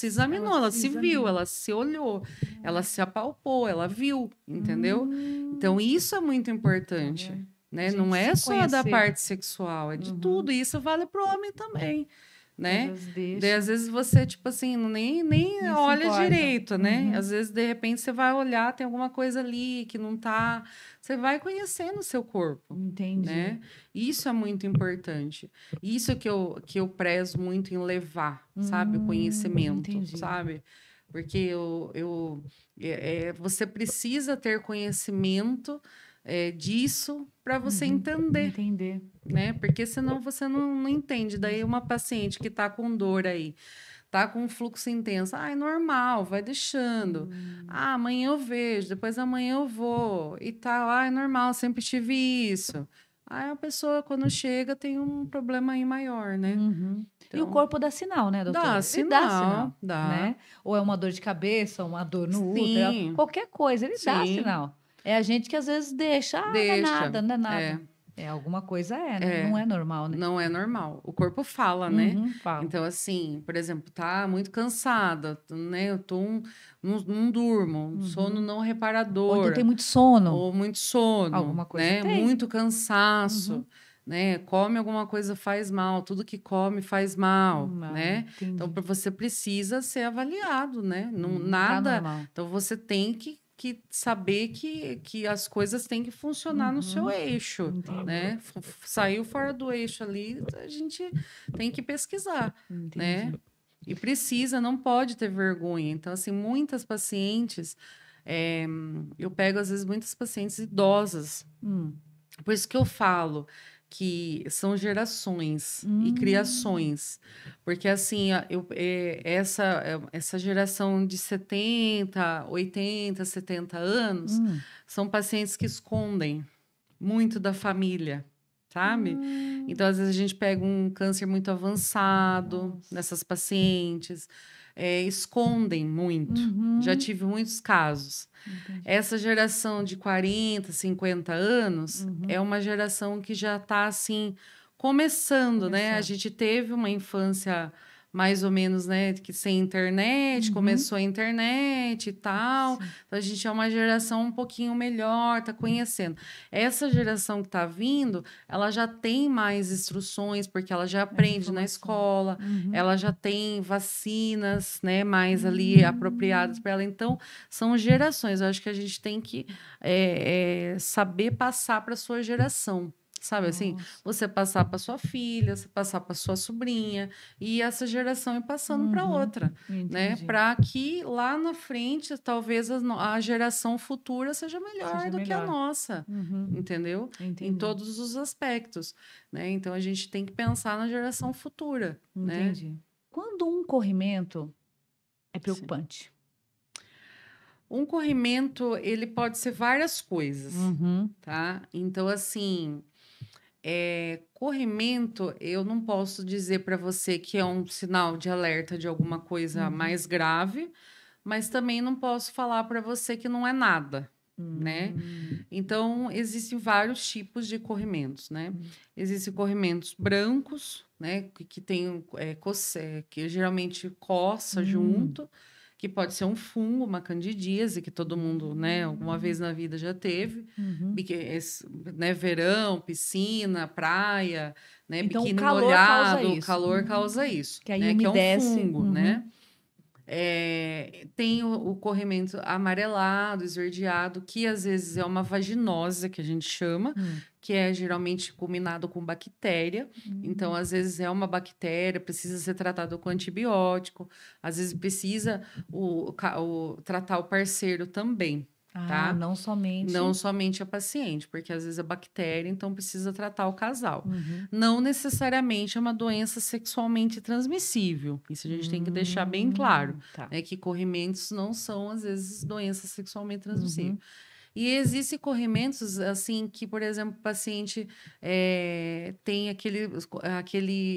examinou, ela se viu, ela se olhou, ela se apalpou, ela viu, entendeu? Então, isso é muito importante, Olha. né? Gente, Não é se só da conhecer. parte sexual, é de tudo. E isso vale para o homem também, Que às né? vezes Daí, às deixa, vezes, você, tipo assim, nem nem se olha importa. direito, né? Às vezes, de repente, você vai olhar, tem alguma coisa ali que não tá... Você vai conhecendo o seu corpo, Entendi. né? Isso é muito importante. Isso que eu prezo muito em levar, sabe? O conhecimento, Entendi. sabe? Porque você precisa ter conhecimento disso para você entender, Entender. né? Porque senão você não entende. Daí uma paciente que está com dor aí, tá com um fluxo intenso, é normal, vai deixando. Amanhã eu vejo, depois amanhã eu vou e tal. É normal, sempre tive isso. Aí a pessoa, quando chega, tem um problema aí maior, né? E o Então, corpo dá sinal, né, doutora? dá Ele dá sinal, sinal, dá. né? Ou é uma dor de cabeça, ou uma dor no útero, Sim, qualquer coisa, ele dá sim, sinal. É a gente que às vezes deixa, não é deixa. nada, não é É, nada. É, alguma coisa né? é. Não é normal, né? Não é normal. O corpo fala, né? Fala. Então, assim, por exemplo, tá muito cansada, né? Eu tô não durmo, um sono não Ou então tem reparador, muito sono. ou muito sono, Alguma coisa né? tem. Muito cansaço, né? Come alguma coisa faz mal, tudo que come faz mal, né? Então, Entendi. você precisa ser avaliado, né? Não, Não tá nada. normal. Então, você tem que saber que as coisas têm que funcionar no seu eixo, Entendi. né? Saiu fora do eixo ali, a gente tem que pesquisar, né? Entendi. E precisa, não pode ter vergonha. Então, assim, muitas pacientes, eu pego às vezes muitas pacientes idosas. Hum. Por isso que eu falo que são gerações e Hum. criações. Porque, assim, essa geração de 70, 80, 70 anos são pacientes que escondem muito da família, sabe? Então, às vezes, a gente pega um câncer muito avançado Nossa. nessas pacientes, escondem muito. Já tive muitos casos. Entendi. Essa geração de 40, 50 anos é uma geração que já está assim começando, né? A gente teve uma infância mais ou menos, né, que sem internet, começou a internet e tal. Sim. Então a gente é uma geração um pouquinho melhor, tá conhecendo. Essa geração que está vindo, ela já tem mais instruções porque ela já aprende na escola, ela já tem vacinas, né, mais ali apropriadas para ela. Então são gerações. Eu acho que a gente tem que saber passar para sua geração. Sabe assim, Nossa. você passar para sua filha, você passar para sua sobrinha, e essa geração ir passando para outra, né? Entendi. Para que lá na frente, talvez a geração futura seja melhor Seja do que a melhor. nossa, entendeu? Em Entendi. todos os aspectos, né? Então a gente tem que pensar na geração futura, né? Entendi. Quando um corrimento é Sim. preocupante? Um corrimento, ele pode ser várias coisas, tá? Então, assim, corrimento, eu não posso dizer para você que é um sinal de alerta de alguma coisa mais grave, mas também não posso falar para você que não é nada, né? Então, existem vários tipos de corrimentos, né? Existem corrimentos brancos, né? Que tem que geralmente coça junto, que pode ser um fungo, uma candidíase, que todo mundo, né, alguma vez na vida já teve. Né, verão, piscina, praia, né, Então, o biquíni calor causa molhado, o isso. calor causa isso, Que aí né, que é um umedece. fungo, né? Tem o corrimento amarelado, esverdeado, que às vezes é uma vaginose, que a gente chama, que é geralmente combinado com bactéria. Então, às vezes é uma bactéria, precisa ser tratado com antibiótico, às vezes precisa tratar o parceiro também. Ah, não somente. Não somente a paciente, porque às vezes é bactéria, então precisa tratar o casal. Uhum. Não necessariamente é uma doença sexualmente transmissível. Isso a gente tem que deixar bem claro, Tá. né? Que corrimentos não são, às vezes, doenças sexualmente transmissíveis. Uhum. E existem corrimentos, assim, que, por exemplo, o paciente tem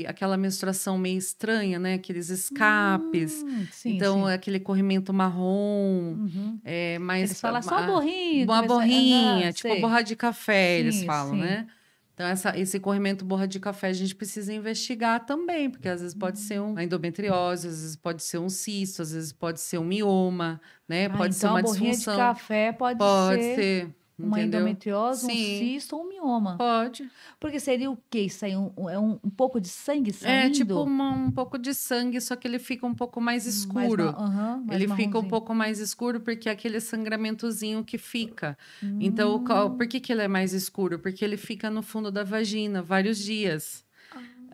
aquela menstruação meio estranha, né? Aqueles escapes. Sim, Então, sim. é aquele corrimento marrom, Uhum. mais... Eles falam só borrinho, Uma começa... Aham, borrinha, tipo sei. borra de café, eles Sim, falam, sim. né? Então, esse corrimento borra de café a gente precisa investigar também, porque às vezes pode ser uma endometriose, às vezes pode ser um cisto, às vezes pode ser um mioma, né? Ah, Pode ser então a uma borrinha de disfunção. café pode Pode ser ser, uma entendeu? endometriose, um Sim, cisto ou um mioma. pode. Porque seria o quê? Isso aí, um pouco de sangue É tipo saindo? um pouco de sangue, só que ele fica um pouco mais escuro. Mais Ele fica um marronzinho. pouco mais escuro porque é aquele sangramentozinho que fica. Então, por Hum. que ele é mais escuro? Porque ele fica no fundo da vagina vários dias.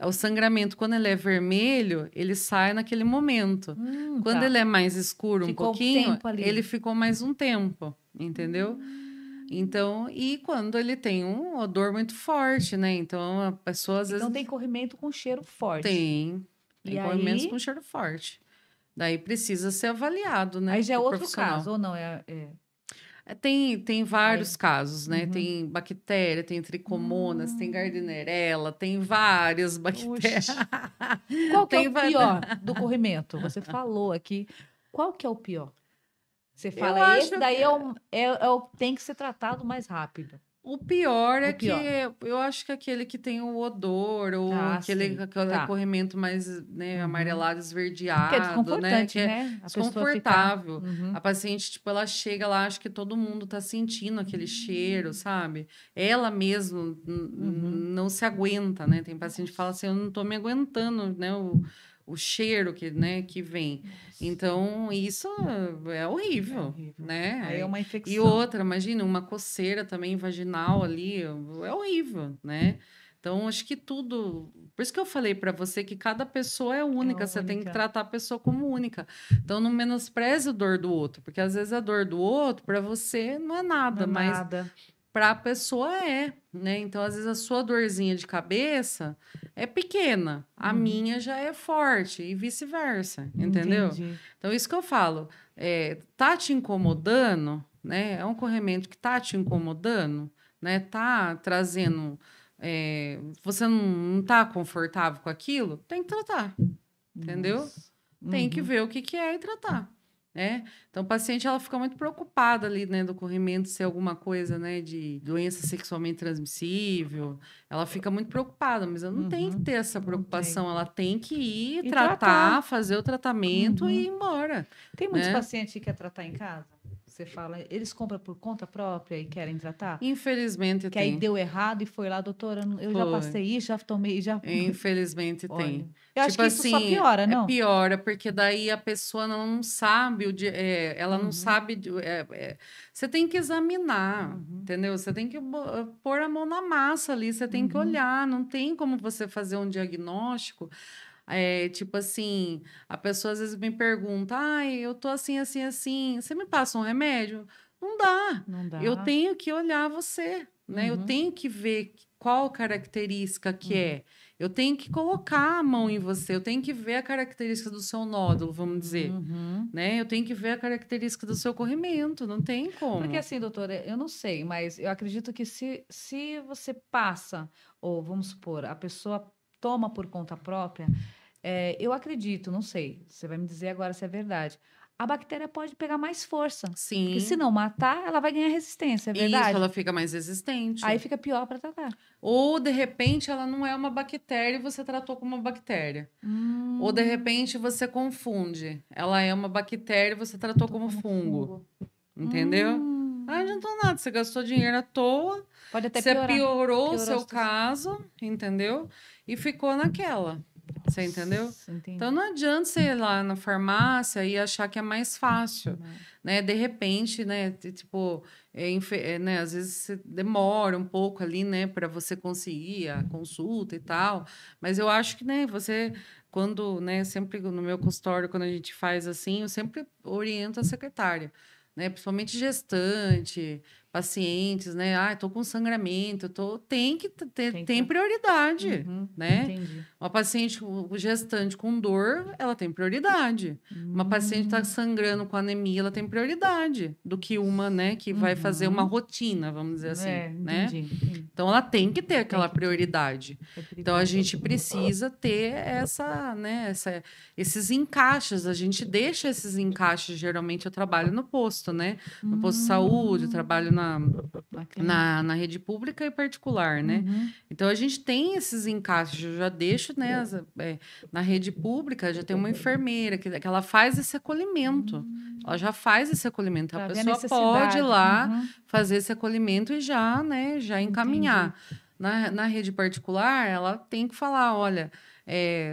O sangramento, quando ele é vermelho, ele sai naquele momento. Quando Tá. ele é mais escuro um Ficou um pouquinho, tempo ali. ele ficou mais um tempo, entendeu? Então, e quando ele tem um odor muito forte, né? Então, a pessoa às Então vezes tem corrimento com cheiro forte. tem E corrimentos aí, com cheiro forte. Daí precisa ser avaliado, né, aí já é por outro profissional. caso, ou não? Tem vários Aí, casos, né? uhum. Tem bactéria, tem tricomonas, tem gardnerella, tem várias bactérias. Oxi. Qual que é Tem o pior do corrimento? Você falou aqui. Qual que é o pior? Você Eu fala, acho esse daí é o que tem que ser tratado mais rápido. o pior O é que pior. eu acho que aquele que tem o odor ou Ah, aquele, sim. aquele Tá. corrimento mais, né, amarelado, Que é esverdeado, né, desconfortante, que é né? A pessoa ficar. desconfortável. A paciente, tipo, ela chega lá, acha que todo mundo tá sentindo aquele cheiro, sabe? Ela mesmo não se aguenta, né? Tem paciente que fala assim, eu não tô me aguentando, né? O cheiro que, né, que vem. Então, isso é horrível, né? Aí é uma E infecção. outra, imagina, uma coceira também vaginal ali, é horrível, né? Então, acho que tudo. Por isso que eu falei para você que cada pessoa é única, você tem que única. tratar a pessoa como única. Então, não menospreze a dor do outro, porque às vezes a dor do outro, para você, não é nada, Não é mas nada. para a pessoa né? Então, às vezes a sua dorzinha de cabeça é pequena, a minha já é forte e vice-versa, entendeu? Entendi. Então, isso que eu falo, tá te incomodando, né? É um corrimento que tá te incomodando, né? Tá trazendo, você não tá confortável com aquilo, tem que tratar, entendeu? Nossa. Tem que ver o que que é e tratar, né? Então, a paciente, ela fica muito preocupada ali, né, do corrimento ser alguma coisa, né, de doença sexualmente transmissível. Ela fica muito preocupada, mas ela não tem que ter essa preocupação. Ela tem que ir E tratar, tratar. fazer o tratamento e ir embora, Tem muitos né? pacientes que querem tratar em casa? Você fala, eles compram por conta própria e querem tratar? Infelizmente Que aí tem. deu errado e foi lá, doutora, eu já Foi. passei isso, já tomei, já. Infelizmente Olha, tem. eu acho Tipo que isso só assim, piora, não? piora, porque daí a pessoa não sabe, ela não sabe. Você tem que examinar, entendeu? Você tem que pôr a mão na massa ali, você tem que olhar, não tem como você fazer um diagnóstico. Tipo assim, a pessoa às vezes me pergunta, ai, eu tô assim, assim, assim, você me passa um remédio? Não dá. Não dá. Eu tenho que olhar você, né? Eu tenho que ver qual característica que é. Eu tenho que colocar a mão em você, eu tenho que ver a característica do seu nódulo, vamos dizer, né? Eu tenho que ver a característica do seu corrimento, não tem como. Porque assim, doutora, eu não sei, mas eu acredito que se você passa, ou vamos supor, a pessoa toma por conta própria, eu acredito, não sei, você vai me dizer agora se é verdade. A bactéria pode pegar mais força. Sim. Porque se não matar, ela vai ganhar resistência, é Isso, verdade? ela fica mais resistente. Aí fica pior para tratar. Ou, de repente, ela não é uma bactéria e você tratou como uma bactéria. Ou, de repente, você confunde. Ela é uma bactéria e você tratou como fungo. Entendeu? Não adiantou nada. Você gastou dinheiro à toa. Pode até você piorar. piorou o seu caso, entendeu? E ficou naquela. Você entendeu? Entendi. Então, não adianta você ir lá na farmácia e achar que é mais fácil, né? De repente, né? Tipo, né? Às vezes você demora um pouco ali, né? Para você conseguir a consulta e tal. Mas eu acho que, né? Você, quando, né? Sempre no meu consultório, quando a gente faz assim, eu sempre oriento a secretária. né? Principalmente gestante, pacientes, né? Ah, tô com sangramento, tem prioridade, né? Entendi. Uma paciente gestante com dor, ela tem prioridade. Uma paciente está sangrando com anemia, ela tem prioridade do que uma, né, que vai fazer uma rotina, vamos dizer assim, né? Entendi. Então ela tem que ter aquela que ter. prioridade. Então a gente precisa ter esses encaixes. A gente deixa esses encaixes. Geralmente eu trabalho no posto, né? No posto de saúde, eu trabalho na rede pública e particular, né? Então a gente tem esses encaixes. Eu já deixo, né? Na rede pública já tem uma enfermeira que ela faz esse acolhimento. Ela já faz esse acolhimento. A pessoa pode ir lá fazer esse acolhimento e já, né? Já encaminhar. Na rede particular, ela tem que falar, olha,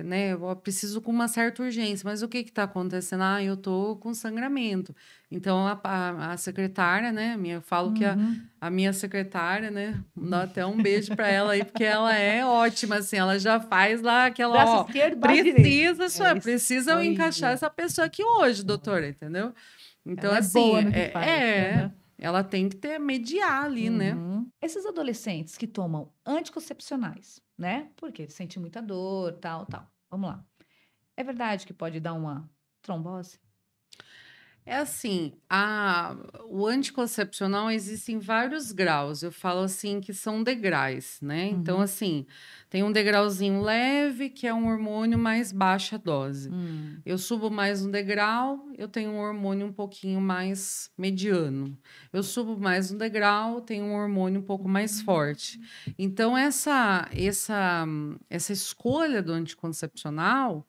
né, eu preciso com uma certa urgência, mas o que está acontecendo? Ah, eu estou com sangramento. Então, a secretária, né, eu falo que a minha secretária, né, dá até um beijo para ela aí, porque ela é ótima, assim, ela já faz lá aquela, precisa eu encaixar essa pessoa aqui hoje, doutora, entendeu? Então, ela assim, boa no que faz, né? Ela tem que mediar ali, né? Esses adolescentes que tomam anticoncepcionais, né? Porque sente muita dor, tal. Vamos lá. É verdade que pode dar uma trombose? É assim, o anticoncepcional existe em vários graus. Eu falo assim que são degraus, né? Então, assim, tem um degrauzinho leve, que é um hormônio mais baixa dose. Eu subo mais um degrau, eu tenho um hormônio um pouquinho mais mediano. Eu subo mais um degrau, tenho um hormônio um pouco mais forte. Então, essa escolha do anticoncepcional,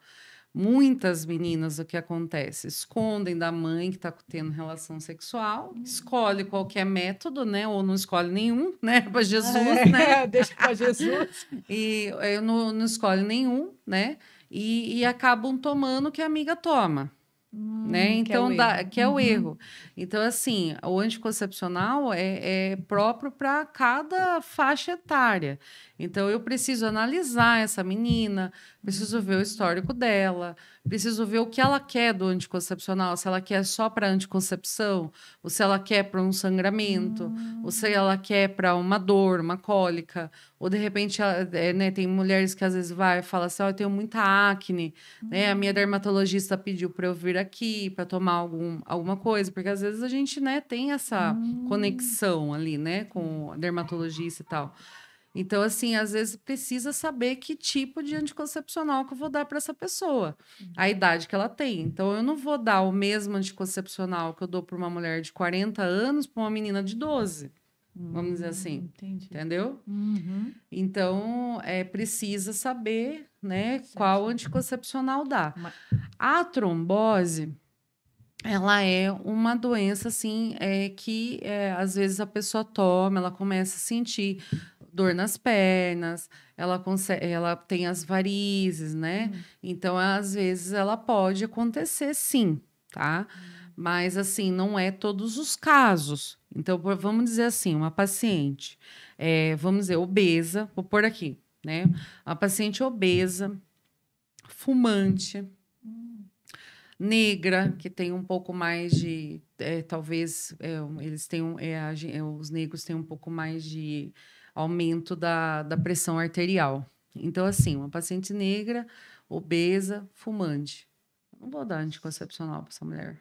muitas meninas, o que acontece? Escondem da mãe que está tendo relação sexual, escolhe qualquer método, né? Ou não escolhe nenhum, né? Para Jesus, né? Deixa para Jesus. E eu não escolhe nenhum, né? E acabam tomando o que a amiga toma. Né? Então, que é o erro. Então, assim, o anticoncepcional é próprio para cada faixa etária. Então, eu preciso analisar essa menina, preciso ver o histórico dela, preciso ver o que ela quer do anticoncepcional, se ela quer só para anticoncepção, ou se ela quer para um sangramento, ou se ela quer para uma dor, uma cólica, ou de repente, né, tem mulheres que às vezes vai e fala assim, eu tenho muita acne, né? A minha dermatologista pediu para eu vir aqui para tomar alguma coisa, porque às vezes a gente, né, tem essa conexão ali, né, com a dermatologista e tal. Então, assim, às vezes precisa saber que tipo de anticoncepcional que eu vou dar para essa pessoa, a idade que ela tem. Então, eu não vou dar o mesmo anticoncepcional que eu dou para uma mulher de 40 anos para uma menina de 12. Vamos dizer assim. Entendi. Entendeu? Então, precisa saber, né, qual anticoncepcional dá. A trombose, ela é uma doença, assim, que às vezes a pessoa toma, ela começa a sentir dor nas pernas, ela tem as varizes, né? Então, às vezes, ela pode acontecer, sim, tá? Mas, assim, não é todos os casos. Então, vamos dizer assim, uma paciente, vamos dizer, obesa, vou pôr aqui, né? Uma paciente obesa, fumante, negra, que tem um pouco mais de, talvez, eles tenham, os negros têm um pouco mais de aumento da pressão arterial. Então, assim, uma paciente negra, obesa, fumante. Não vou dar anticoncepcional para essa mulher.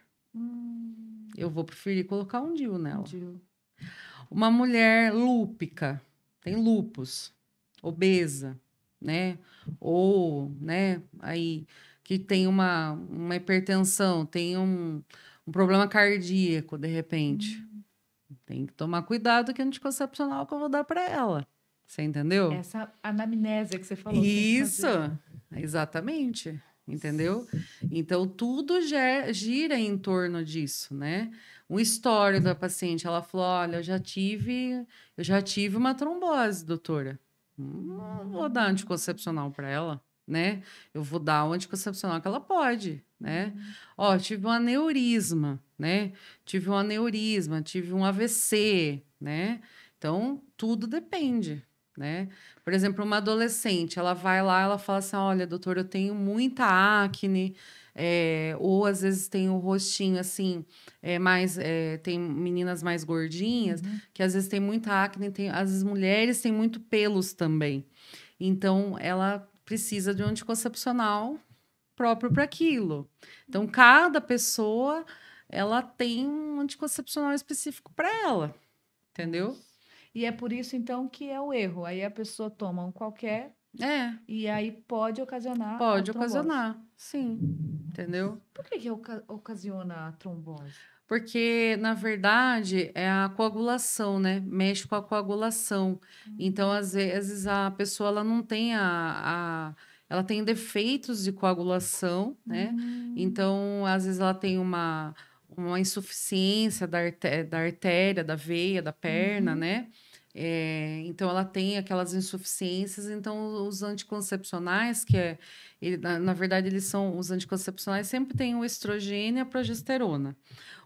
Eu vou preferir colocar um DIU nela. Uma mulher lúpica, tem lúpus, obesa, né? Ou, né, aí, que tem uma hipertensão, tem um problema cardíaco, de repente. Tem que tomar cuidado que anticoncepcional que eu vou dar para ela. Você entendeu? Essa anamnésia que você falou. Isso, exatamente. Entendeu? Então, tudo gira em torno disso, né? Um histórico da paciente, ela falou, olha, eu já tive uma trombose, doutora. Não vou dar anticoncepcional para ela, né? Eu vou dar o anticoncepcional que ela pode, né? Ó, tive um aneurisma, né? Tive um AVC, né? Então, tudo depende. né? Por exemplo, uma adolescente, ela vai lá, ela fala assim, olha, doutor, eu tenho muita acne, ou às vezes tem o rostinho assim, tem meninas mais gordinhas, que às vezes tem muita acne, às vezes mulheres têm muito pelos também. Então, ela precisa de um anticoncepcional próprio para aquilo. Então, cada pessoa, ela tem um anticoncepcional específico para ela, entendeu? E é por isso, então, que é o erro. Aí a pessoa toma um qualquer É, e aí pode ocasionar a pode trombose. ocasionar, sim, entendeu? Por que ocasiona a trombose? Porque, na verdade, é a coagulação, né? Mexe com a coagulação. Então, às vezes, a pessoa ela não tem ela tem defeitos de coagulação, né? Então, às vezes, ela tem uma insuficiência da artéria, da veia, da perna, né? Então, ela tem aquelas insuficiências. Então, os anticoncepcionais, na verdade, os anticoncepcionais sempre têm o estrogênio e a progesterona.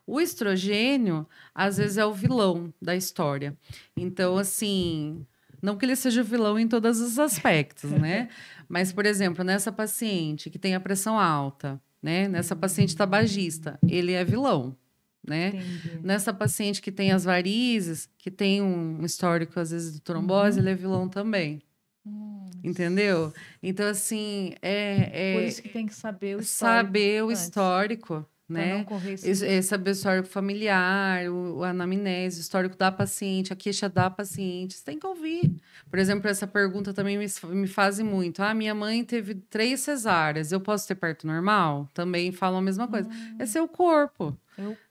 O estrogênio, às vezes, é o vilão da história. Então, assim, não que ele seja o vilão em todos os aspectos, né? Mas, por exemplo, nessa paciente que tem a pressão alta, né? Nessa paciente tabagista, ele é vilão, né? Entendi. Nessa paciente que tem as varizes, que tem um histórico, às vezes, de trombose, ele é vilão também. Entendeu? Então, assim, Por isso que tem que saber o histórico saber o antes, histórico, para não né? correr esse risco. Saber o histórico familiar, a anamnese, o histórico da paciente, a queixa da paciente. Você tem que ouvir. Por exemplo, essa pergunta também me fazem muito. Ah, minha mãe teve 3 cesáreas, eu posso ter parto normal? Também falam a mesma coisa. Esse é o corpo.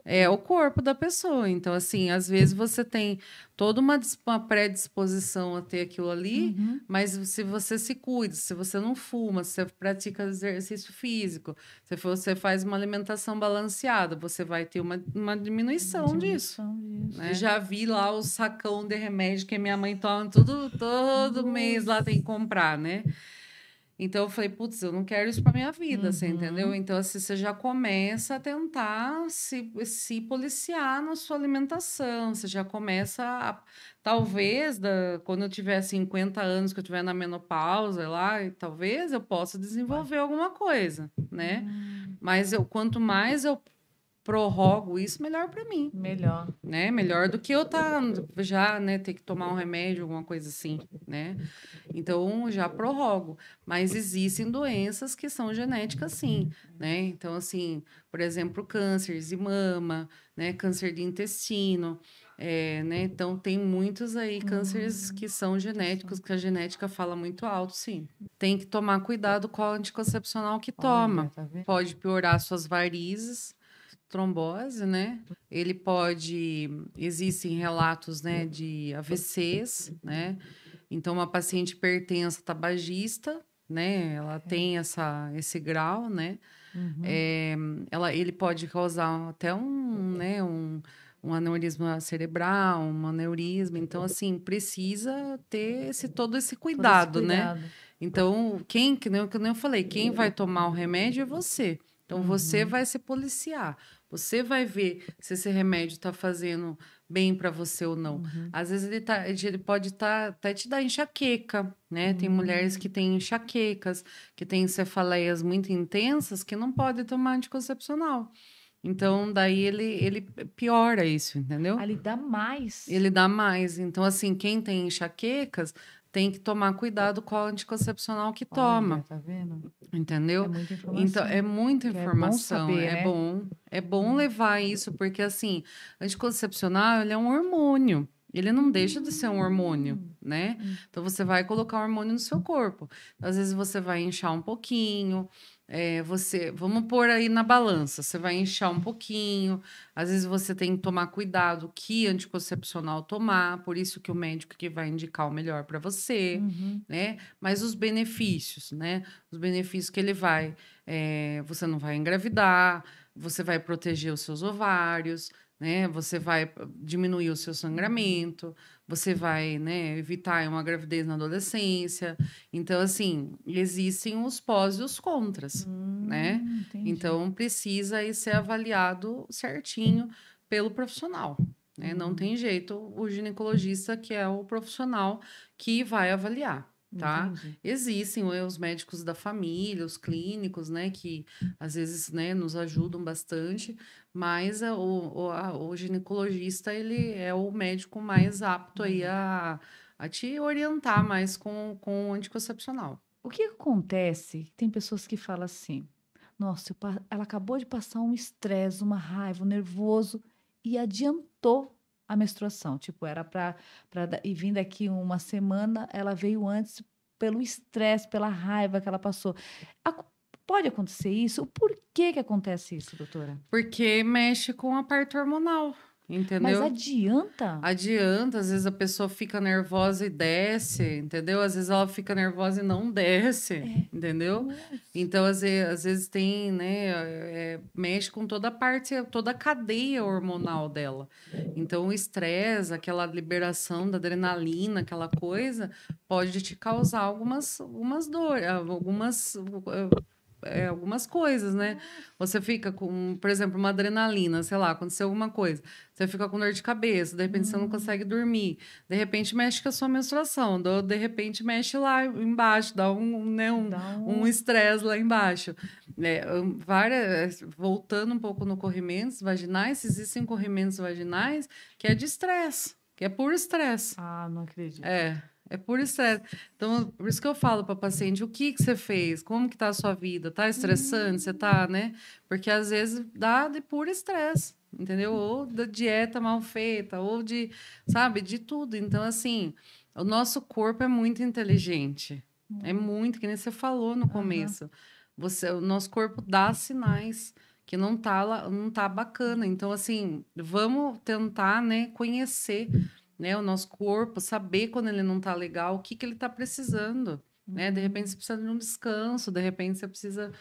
É o corpo da pessoa. Então, assim, às vezes você tem toda uma predisposição a ter aquilo ali, mas se você se cuida, se você não fuma, se você pratica exercício físico, se você faz uma alimentação balanceada, você vai ter uma diminuição disso. Né? Já vi lá o sacão de remédio que minha mãe toma todo mês lá tem que comprar, né? Então eu falei, putz, eu não quero isso para minha vida, você entendeu? Então, assim, você já começa a tentar se policiar na sua alimentação, você já começa talvez, quando eu tiver 50 anos, que eu estiver na menopausa lá, talvez eu possa desenvolver alguma coisa, né? Mas quanto mais eu prorrogo isso, melhor para mim. Melhor. Né? Melhor do que eu já, né, ter que tomar um remédio, alguma coisa assim, né? Então, já prorrogo. Mas existem doenças que são genéticas, sim, né? Então, assim, por exemplo, câncer de mama, né? Câncer de intestino, né? Então, tem muitos aí cânceres que são genéticos, que a genética fala muito alto, sim. Tem que tomar cuidado com o anticoncepcional que toma. Olha, tá vendo? Pode piorar suas varizes, trombose, né? Existem relatos, né, de AVCs, né? Então, uma paciente hipertensa tabagista, né? Ela tem esse grau, né? Ele pode causar até um aneurisma cerebral, um aneurisma. Então, assim, precisa ter todo esse cuidado, né? Então, que nem eu falei, quem vai tomar o remédio é você. Então, você vai se policiar. Você vai ver se esse remédio está fazendo bem para você ou não. Às vezes ele pode até te dar enxaqueca, né? Tem mulheres que têm enxaquecas, que têm cefaleias muito intensas, que não podem tomar anticoncepcional. Então, daí ele piora isso, entendeu? Ele dá mais. Ele dá mais. Então, assim, quem tem enxaquecas tem que tomar cuidado com o anticoncepcional que toma. Olha, tá vendo? Entendeu? É muita informação. Então, é muita informação. saber, né? É bom levar isso, porque, assim, anticoncepcional, ele é um hormônio. Ele não deixa de ser um hormônio, né? Então, você vai colocar um hormônio no seu corpo. Às vezes, você vai inchar um pouquinho. Vamos pôr aí na balança. Você vai inchar um pouquinho. Às vezes, você tem que tomar cuidado que anticoncepcional tomar. Por isso que o médico que vai indicar o melhor para você, né? Mas os benefícios, né? Os benefícios que ele você não vai engravidar, você vai proteger os seus ovários, né? Você vai diminuir o seu sangramento, você vai, né, evitar uma gravidez na adolescência. Então, assim, existem os pós e os contras, né? Entendi. Então, precisa aí ser avaliado certinho pelo profissional. né? Não tem jeito, o ginecologista que é o profissional que vai avaliar, tá? Entendi. Existem os médicos da família, os clínicos, né, que às vezes, né, nos ajudam bastante, mas o ginecologista, ele é o médico mais apto aí a te orientar mais com o anticoncepcional. O que acontece? Tem pessoas que falam assim: nossa, ela acabou de passar um estresse, uma raiva, um nervoso e adiantou a menstruação. Tipo, era para ir vindo daqui uma semana, ela veio antes pelo estresse, pela raiva que ela passou. Ac- Pode acontecer isso? Por que que acontece isso, doutora? Porque mexe com a parte hormonal, Mas entendeu? adianta? Adianta, às vezes a pessoa fica nervosa e desce, entendeu? Às vezes ela fica nervosa e não desce, É. entendeu? Nossa. Então, às vezes tem, né, mexe com toda a parte, toda a cadeia hormonal dela. Então, o estresse, aquela liberação da adrenalina, aquela coisa, pode te causar algumas dores, algumas coisas, né? Você fica com, por exemplo, uma adrenalina, sei lá, aconteceu alguma coisa. Você fica com dor de cabeça, de repente você não consegue dormir. De repente mexe com a sua menstruação, de repente mexe lá embaixo, dá né, Dá um um. estresse lá embaixo. Voltando um pouco no corrimentos vaginais, existem corrimentos vaginais que é de estresse, que é puro estresse. Ah, não acredito. É puro estresse. Então, por isso que eu falo para paciente, o que você fez? Como que tá a sua vida? Tá estressante? Você tá, né? Porque às vezes dá de puro estresse, entendeu? Ou da dieta mal feita, ou de, sabe, de tudo. Então, assim, o nosso corpo é muito inteligente. É muito, que nem você falou no Aham. começo. O nosso corpo dá sinais que não tá lá, não tá bacana. Então, assim, vamos tentar, né, conhecer, né, o nosso corpo, saber quando ele não tá legal, o que que ele tá precisando, né? De repente você precisa de um descanso, de repente você precisa,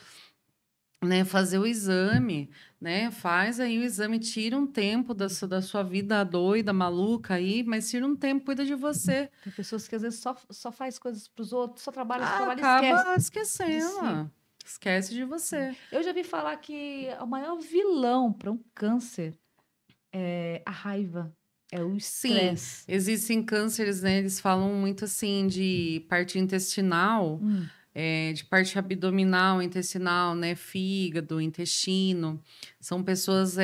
né, fazer o exame, né? Faz aí o exame, tira um tempo da sua vida doida, maluca aí, mas tira um tempo, cuida de você. Tem pessoas que às vezes só faz coisas para os outros, só trabalha e esquece Acaba de si. esquecendo. Esquece de você. Eu já vi falar que o maior vilão para um câncer é a raiva, é o Sim, estresse. existem cânceres, né? Eles falam muito assim de parte intestinal, Hum. de parte abdominal, intestinal, né? Fígado, intestino. São pessoas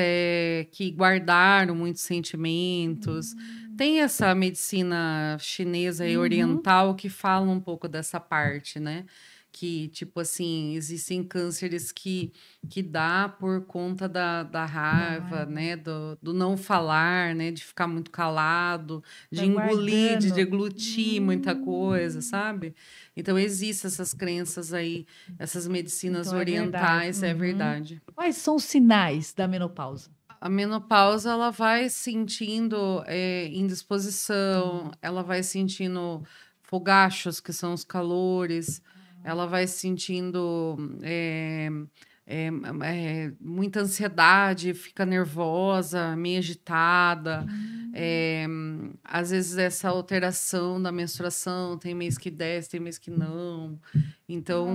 que guardaram muitos sentimentos. Tem essa medicina chinesa e Uhum. oriental que fala um pouco dessa parte, né? Que, tipo assim, existem cânceres que dá por conta da Da raiva, raiva. né? Do não falar, né? De ficar muito calado, de Vai engolir, de guardando. deglutir muita coisa, sabe? Então, existem essas crenças aí, essas medicinas Então é verdade. orientais, é Uhum. verdade. Quais são os sinais da menopausa? A menopausa, ela vai sentindo indisposição, ela vai sentindo fogachos, que são os calores, ela vai sentindo é, muita ansiedade, fica nervosa, meio agitada. É, às vezes essa alteração da menstruação, tem mês que desce, tem mês que não. Ela Então,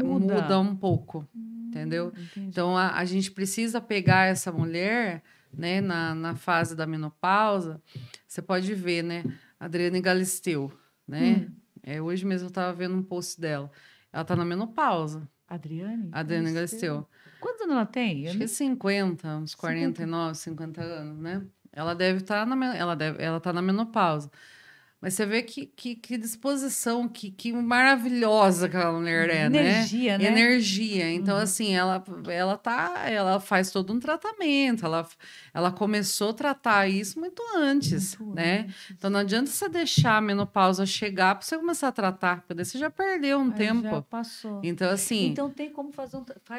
muda muda. um pouco, entendeu? Entendi. Então, a gente precisa pegar essa mulher, né, na fase da menopausa. Você pode ver, né? Adriane Galisteu, né? Hum. Hoje mesmo eu estava vendo um post dela. Ela está na menopausa, Adriane Adriane Galisteu. Galisteu. Quantos anos ela tem? Eu Acho que é nem... 50, uns 50. 49, 50 anos, né? Ela deve estar ela tá na menopausa. Mas você vê que disposição, que maravilhosa aquela mulher é, né? Energia, né? Energia. Então, Uhum. assim, ela faz todo um tratamento. Ela começou a tratar isso muito antes, Muito né? antes. Então, não adianta você deixar a menopausa chegar para você começar a tratar, porque daí você já perdeu um Aí já tempo. passou. Então, assim, Então tem como faz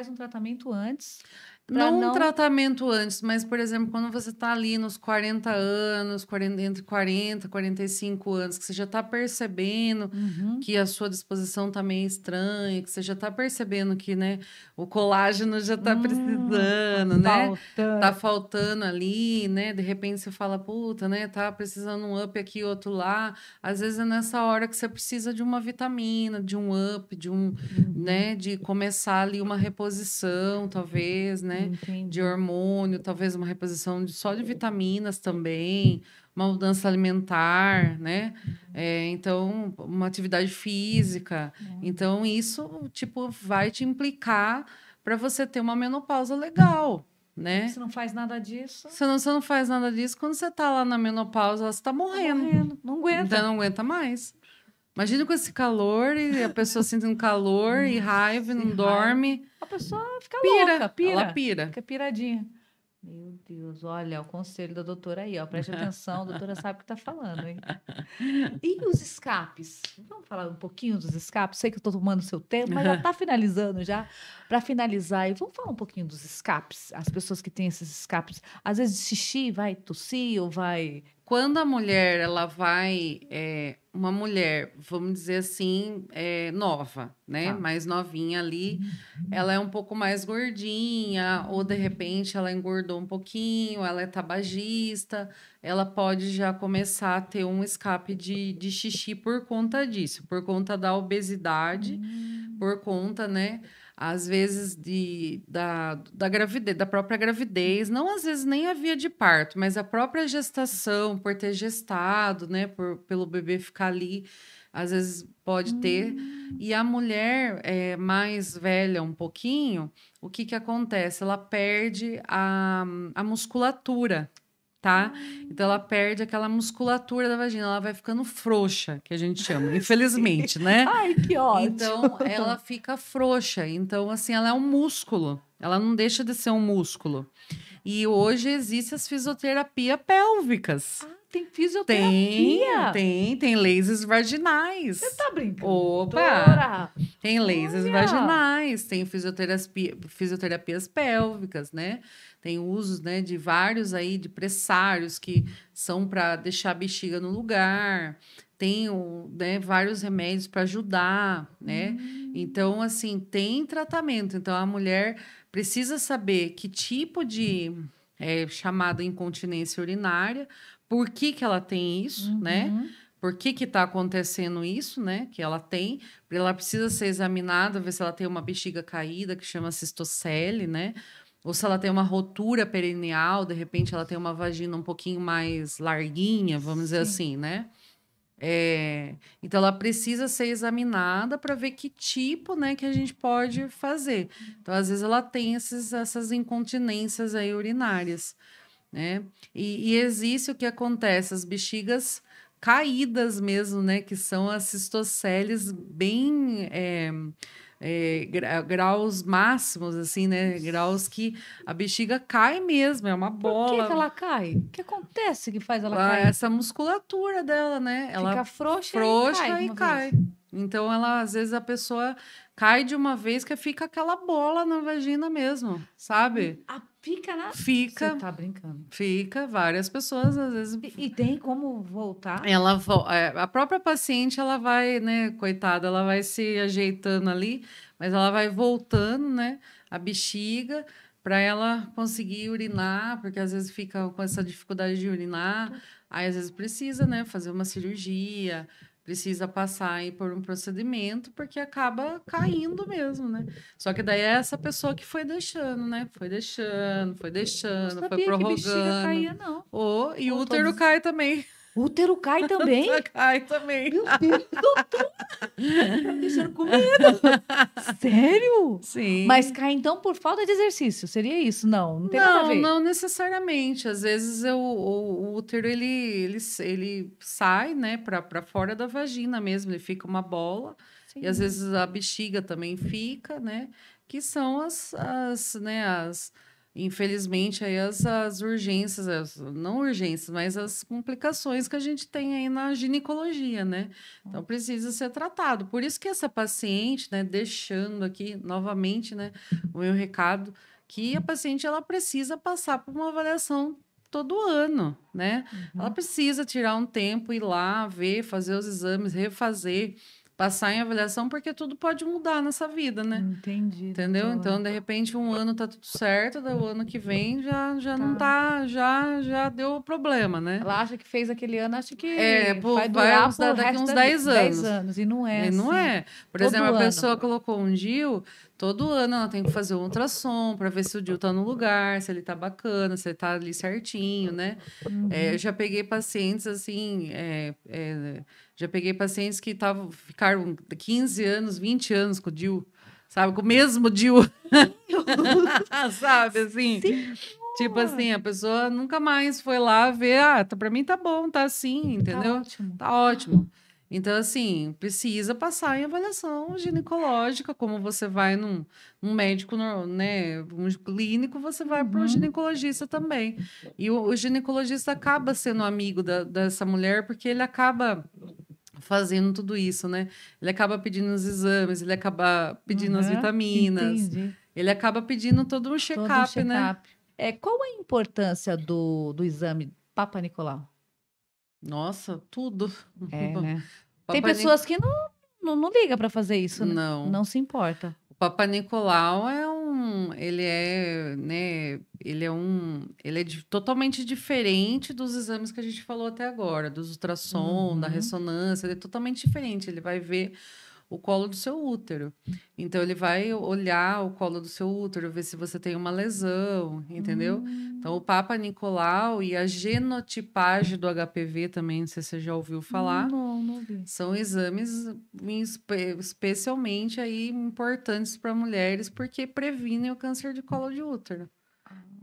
um tratamento antes para não um não. tratamento antes, mas, por exemplo, quando você está ali nos 40 anos, entre 40 e 45 anos, que você já está percebendo Uhum. que a sua disposição está meio estranha, que você já está percebendo que, né, o colágeno já está Tá precisando, né? Tá faltando. faltando ali, né? De repente você fala, puta, né? Tá precisando um up aqui, outro lá. Às vezes é nessa hora que você precisa de uma vitamina, de um up, Uhum. né? De começar ali uma reposição, talvez, né? né? Entendi. De hormônio, talvez uma reposição só de vitaminas também, uma mudança alimentar, né? Então, uma atividade física. Então, isso, tipo, vai te implicar para você ter uma menopausa legal, né? Você não faz nada disso. Você não faz nada disso, quando você tá lá na menopausa, você tá morrendo. Não aguenta. Então, não aguenta mais. Imagina com esse calor e a pessoa sentindo calor e raiva, não dorme. A pessoa fica Pira, louca, pira. ela pira. Fica piradinha. Meu Deus, olha o conselho da doutora aí, ó. Preste atenção, a doutora sabe o que tá falando, hein? E os escapes? Vamos falar um pouquinho dos escapes? Sei que eu tô tomando seu tempo, mas já tá finalizando já. Para finalizar, e vamos falar um pouquinho dos escapes? As pessoas que têm esses escapes, às vezes xixi vai tossir ou vai... Quando a mulher, ela vai... uma mulher, vamos dizer assim, nova, né? Tá. Mais novinha ali, ela é um pouco mais gordinha, ou de repente ela engordou um pouquinho, ela é tabagista, ela pode já começar a ter um escape de xixi por conta disso, por conta da obesidade, por conta, né? Às vezes da gravidez, da própria gravidez, não às vezes nem a via de parto, mas a própria gestação, por ter gestado, né? Pelo bebê ficar ali, às vezes pode ter. E a mulher mais velha um pouquinho, o que acontece? Ela perde a musculatura, tá? Então ela perde aquela musculatura da vagina, ela vai ficando frouxa, que a gente chama, infelizmente, né? Ai, que ótimo! Então ela fica frouxa. Então, assim, ela é um músculo, ela não deixa de ser um músculo. E hoje existem as fisioterapias pélvicas. Tem fisioterapia? Tem lasers vaginais. Você tá brincando? Opa! Doutora? Tem lasers Olha! vaginais, tem fisioterapias pélvicas, né? Tem usos, né, de vários aí, de pressários que são para deixar a bexiga no lugar. Tem né, vários remédios para ajudar, né? Então, assim, tem tratamento. Então, a mulher precisa saber que tipo de chamada incontinência urinária, por que ela tem isso, né? Por que está acontecendo isso, né? Que ela tem. Ela precisa ser examinada, ver se ela tem uma bexiga caída, que chama cistocele, né? Ou se ela tem uma rotura perineal, de repente ela tem uma vagina um pouquinho mais larguinha, vamos dizer assim, né? Então, ela precisa ser examinada para ver que tipo, né, que a gente pode fazer. Então, às vezes, ela tem essas incontinências aí urinárias, né? E existe o que acontece, as bexigas caídas mesmo, né? Que são as cistoceles bem... graus máximos, assim, né? Graus que a bexiga cai mesmo, é uma bola. Por que ela cai? O que acontece que faz ela cair? Essa musculatura dela, né? Ela fica frouxa e cai. Então, às vezes, a pessoa cai de uma vez que fica aquela bola na vagina mesmo, sabe? Fica na... Fica. Você tá brincando. Fica, várias pessoas, às vezes... E tem como voltar? A própria paciente, ela vai, né, coitada, ela vai se ajeitando ali, mas ela vai voltando, né, a bexiga para ela conseguir urinar, porque às vezes fica com essa dificuldade de urinar, aí às vezes precisa, né, fazer uma cirurgia, precisa passar aí por um procedimento, porque acaba caindo mesmo, né? Só que daí é essa pessoa que foi deixando, né? Foi deixando, foi prorrogando. Que bexiga caía, não. E o útero cai também. Útero cai também? Cai também. Meu Deus, doutor! Tá me deixando com medo. Sério? Sim. Mas cai, então, por falta de exercício. Seria isso? Não tem nada a ver. Não necessariamente. Às vezes, o útero, ele sai, né, para fora da vagina mesmo. Ele fica uma bola. Sim. E, às vezes, a bexiga também fica, né? Que são infelizmente, aí as urgências, não urgências, mas as complicações que a gente tem aí na ginecologia, né? Então, precisa ser tratado. Por isso que essa paciente, né, deixando aqui novamente, né, o meu recado, que a paciente, ela precisa passar por uma avaliação todo ano, né? Ela precisa tirar um tempo, ir lá, ver, fazer os exames, refazer, passar em avaliação, porque tudo pode mudar nessa vida, né? Entendi. Entendeu? Doutora. Então, de repente, um ano tá tudo certo, daí o ano que vem já não tá, já deu problema, né? Ela acha que fez aquele ano, acha que Vai durar por daqui resto uns da 10 vida, 10 anos. anos. E não é E não assim. é. Por Todo exemplo, ano. a pessoa colocou um DIU, todo ano ela tem que fazer um ultrassom para ver se o DIU tá no lugar, se ele tá bacana, se ele tá ali certinho, né? Eu já peguei pacientes assim, já peguei pacientes que ficaram 15 anos, 20 anos com o DIU, sabe? Com o mesmo DIU. Sabe, assim? Sim. Tipo assim, a pessoa nunca mais foi lá ver, pra mim tá bom, tá assim, entendeu? Tá ótimo. Tá ótimo. Então, assim, precisa passar em avaliação ginecológica, como você vai num médico, né, um clínico, você vai para o ginecologista também. E o ginecologista acaba sendo amigo dessa mulher, porque ele acaba fazendo tudo isso, né? Ele acaba pedindo os exames, ele acaba pedindo as vitaminas, Entendi. ele acaba pedindo todo um check-up, né? Qual a importância do exame Papa Nicolau? Nossa, tudo. Né? Tem pessoas que não ligam para fazer isso, né? Não se importa. O Papa Nicolau ele é totalmente diferente dos exames que a gente falou até agora, dos ultrassom, da ressonância, ele é totalmente diferente. Ele vai ver o colo do seu útero. Então, ele vai olhar o colo do seu útero, ver se você tem uma lesão, entendeu? Então, o Papa Nicolau e a genotipagem do HPV também, não sei se você já ouviu falar. Não vi. São exames especialmente aí importantes para mulheres, porque previnem o câncer de colo de útero.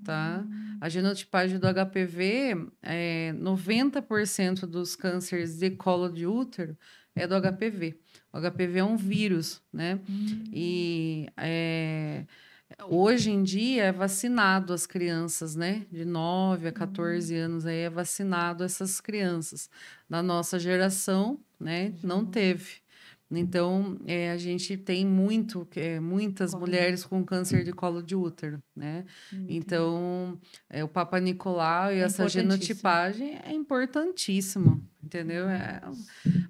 Tá? A genotipagem do HPV, 90% dos cânceres de colo de útero é do HPV. O HPV é um vírus, né? E hoje em dia é vacinado as crianças, né? De 9 a 14 anos aí é vacinado essas crianças. Da nossa geração, né? Não teve. Então, a gente tem muitas mulheres com câncer de colo de útero, né? Então, o Papa Nicolau e essa genotipagem é importantíssimo, entendeu?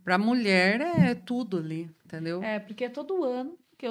Para a mulher é tudo ali, entendeu? Porque é todo ano que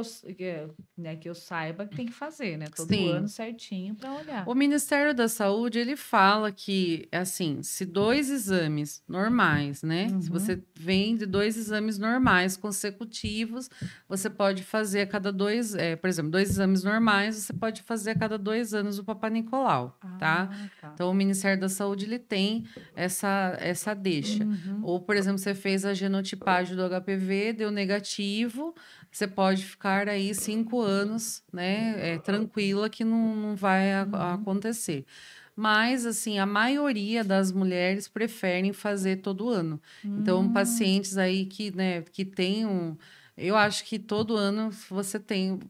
eu saiba que tem que fazer, né? Todo Sim. ano certinho para olhar. O Ministério da Saúde, ele fala que, assim, se 2 exames normais, né? Se você vem de 2 exames normais consecutivos, você pode fazer a cada 2, por exemplo, 2 exames normais, você pode fazer a cada 2 anos o Papa Nicolau, tá? Então, o Ministério da Saúde, ele tem essa deixa. Ou, por exemplo, você fez a genotipagem do HPV, deu negativo, você pode ficar aí 5 anos, né, tranquila que não vai acontecer. Mas, assim, a maioria das mulheres preferem fazer todo ano. Então, pacientes aí que tenham... Eu acho que todo ano você tem...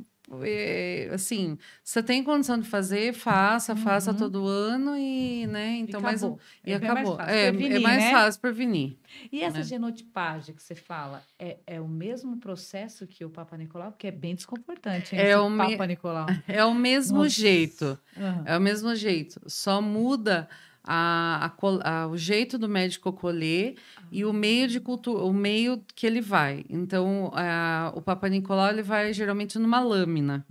assim, você tem condição de fazer, faça todo ano e, né, então, acabou. Acabou. É mais fácil prevenir. E essa genotipagem que você fala, é o mesmo processo que o Papa Nicolau? Porque é bem desconfortante, hein, Papa Nicolau. É o mesmo jeito. É o mesmo jeito. Só muda o jeito do médico colher e o meio o meio que ele vai. Então, o Papa Nicolau, ele vai geralmente numa lâmina.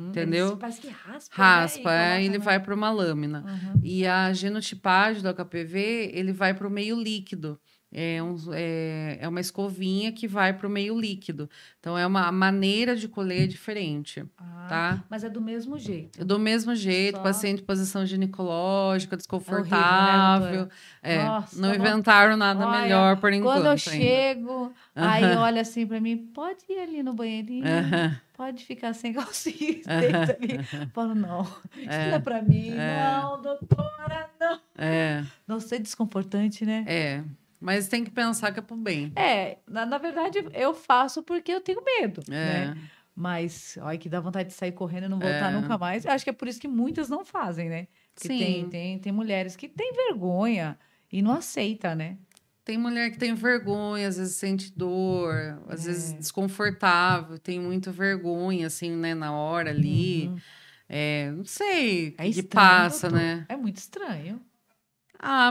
Entendeu? Parece que raspa. Raspa, ele vai para uma lâmina. E a genotipagem do HPV, ele vai para o meio líquido. É uma escovinha que vai para o meio líquido. Então, é uma maneira de colher diferente, tá? Mas é do mesmo jeito. Do mesmo jeito, paciente em posição ginecológica, desconfortável. Nossa, não inventaram nada melhor por enquanto. Quando eu chego, aí olha assim para mim, pode ir ali no banheirinho, pode ficar sem calcinha, deita ali. Falo, não, isso não é para mim. Não, doutora, não. Nossa, é desconfortante, né? Mas tem que pensar que é pro bem. Na verdade, eu faço porque eu tenho medo, né? Mas, olha, que dá vontade de sair correndo e não voltar nunca mais. Eu acho que é por isso que muitas não fazem, né? Porque tem mulheres que têm vergonha e não aceita, né? Tem mulher que tem vergonha, às vezes sente dor, às vezes desconfortável, tem muita vergonha, assim, né, na hora ali. Não sei o que passa, doutor. né? É muito estranho.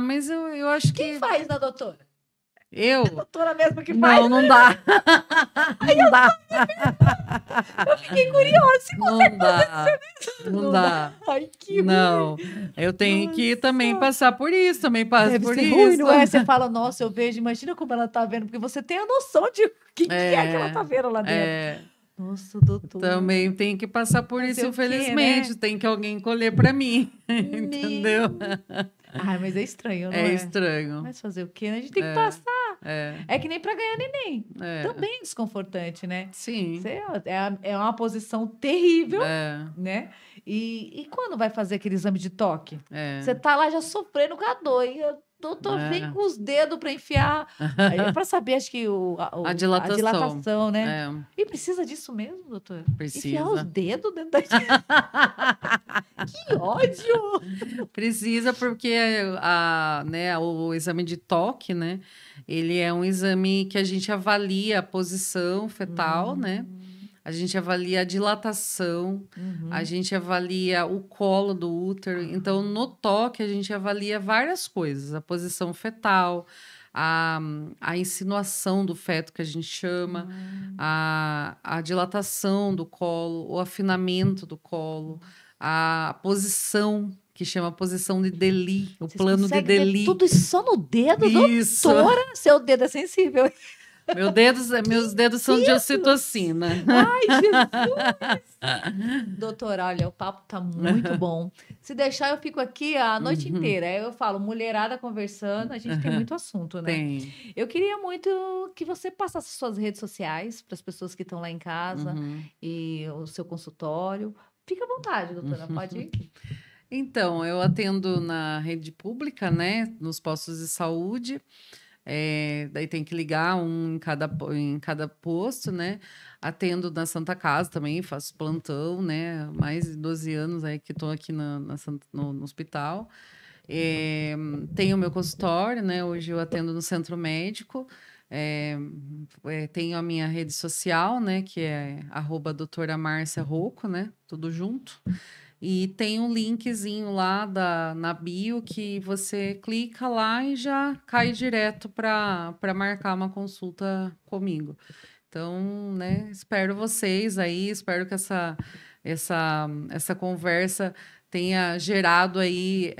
Mas eu acho que... Quem faz, né, doutora? Eu? Doutora mesmo que faz? Não, não dá. Não dá. Eu fiquei curiosa se Não dá. Não dá. Ai, que Não. ruim. Eu tenho que Nossa. também passar por isso. Também passo Deve por ser isso. ruim, não é? Você fala, nossa, eu vejo, imagina como ela tá vendo, porque você tem a noção de o que é que ela tá vendo lá dentro. É. Nossa, doutor. Também tem que passar por Fazer isso, o quê, infelizmente. né? Tem que alguém colher para mim. Entendeu? Ai, mas é estranho, não é? É estranho. Mas fazer o quê, né? A gente tem que passar. É. É que nem pra ganhar neném. É. Também é desconfortante, né? Sim. É uma posição terrível, É. né? E quando vai fazer aquele exame de toque? É. Você tá lá já sofrendo com a dor. E o doutor vem com os dedos para enfiar. Aí é para saber, acho que A a dilatação. dilatação, né? É. E precisa disso mesmo, doutor? Precisa. Enfiar os dedos dentro da... Que ódio! Precisa porque né, o exame de toque, né? Ele é um exame que a gente avalia a posição fetal, né? A gente avalia a dilatação, a gente avalia o colo do útero. Então, no toque, a gente avalia várias coisas. A posição fetal, a insinuação do feto, que a gente chama, a dilatação do colo, o afinamento do colo, a posição, que chama posição de Deli, o Vocês plano de conseguem ver Deli. tudo isso só no dedo, Isso. doutora? Seu dedo é sensível. Meus dedos são de ocitocina. Ai, Jesus! Doutora, olha, o papo tá muito bom. Se deixar, eu fico aqui a noite inteira. Aí eu falo, mulherada conversando, a gente tem muito assunto, né? Tem. Eu queria muito que você passasse suas redes sociais para as pessoas que estão lá em casa e o seu consultório. Fica à vontade, doutora, pode ir. Então, eu atendo na rede pública, né? Nos postos de saúde. Daí tem que ligar um em cada posto, né? Atendo na Santa Casa também, faço plantão, né? Mais de 12 anos aí que estou aqui no hospital. Tenho o meu consultório, né? Hoje eu atendo no centro médico. Tenho a minha rede social, né? Que é @doutora Márcia Rocco, né? Tudo junto. E tem um linkzinho lá na bio que você clica lá e já cai direto para marcar uma consulta comigo. Então, né, espero vocês aí, espero que essa conversa tenha gerado aí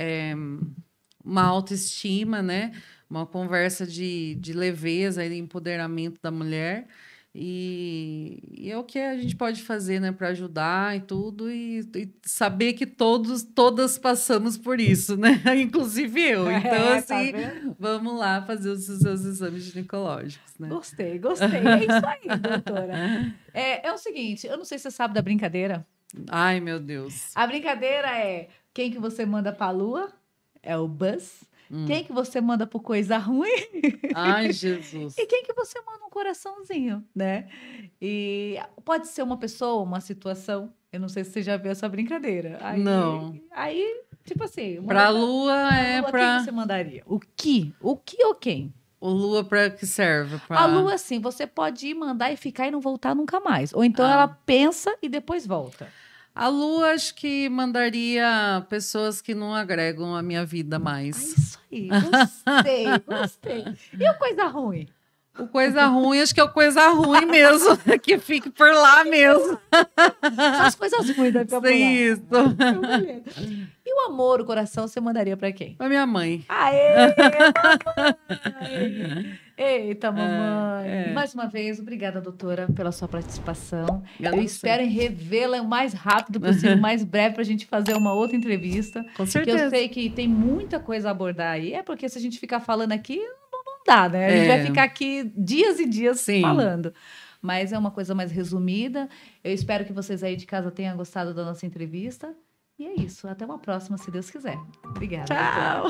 uma autoestima, né? Uma conversa de leveza e de empoderamento da mulher. E é o que a gente pode fazer, né, para ajudar e tudo, e saber que todas passamos por isso, né? Inclusive eu. Então, assim, tá vamos lá fazer os seus exames ginecológicos, né? Gostei. É isso aí, doutora. É o seguinte, eu não sei se você sabe da brincadeira. Ai, meu Deus. A brincadeira é quem que você manda pra lua? É o Buzz. Quem que você manda por coisa ruim? Ai, Jesus. E quem que você manda um coraçãozinho, né? E pode ser uma pessoa, uma situação. Eu não sei se você já viu essa brincadeira. Não. Aí, tipo assim... Pra lua é pra... Quem você mandaria? O que ou quem? O lua para que serve? A lua, sim, você pode ir, mandar e ficar e não voltar nunca mais. Ou então ela pensa e depois volta. A lua, acho que mandaria pessoas que não agregam a minha vida mais. Isso aí, gostei. E a coisa ruim? O coisa ruim, acho que é o coisa ruim mesmo, que fique por lá mesmo. São as coisas ruins da minha Isso. E o amor, o coração, você mandaria para quem? Pra minha mãe. Aê! Eita, mamãe. Mais uma vez, obrigada, doutora, pela sua participação. Eu espero revê-la o mais rápido possível, o mais breve, para a gente fazer uma outra entrevista. Com certeza. Que eu sei que tem muita coisa a abordar aí. É porque se a gente ficar falando aqui, não dá, né? A gente vai ficar aqui dias e dias falando. Mas é uma coisa mais resumida. Eu espero que vocês aí de casa tenham gostado da nossa entrevista. E é isso. Até uma próxima, se Deus quiser. Obrigada. Tchau.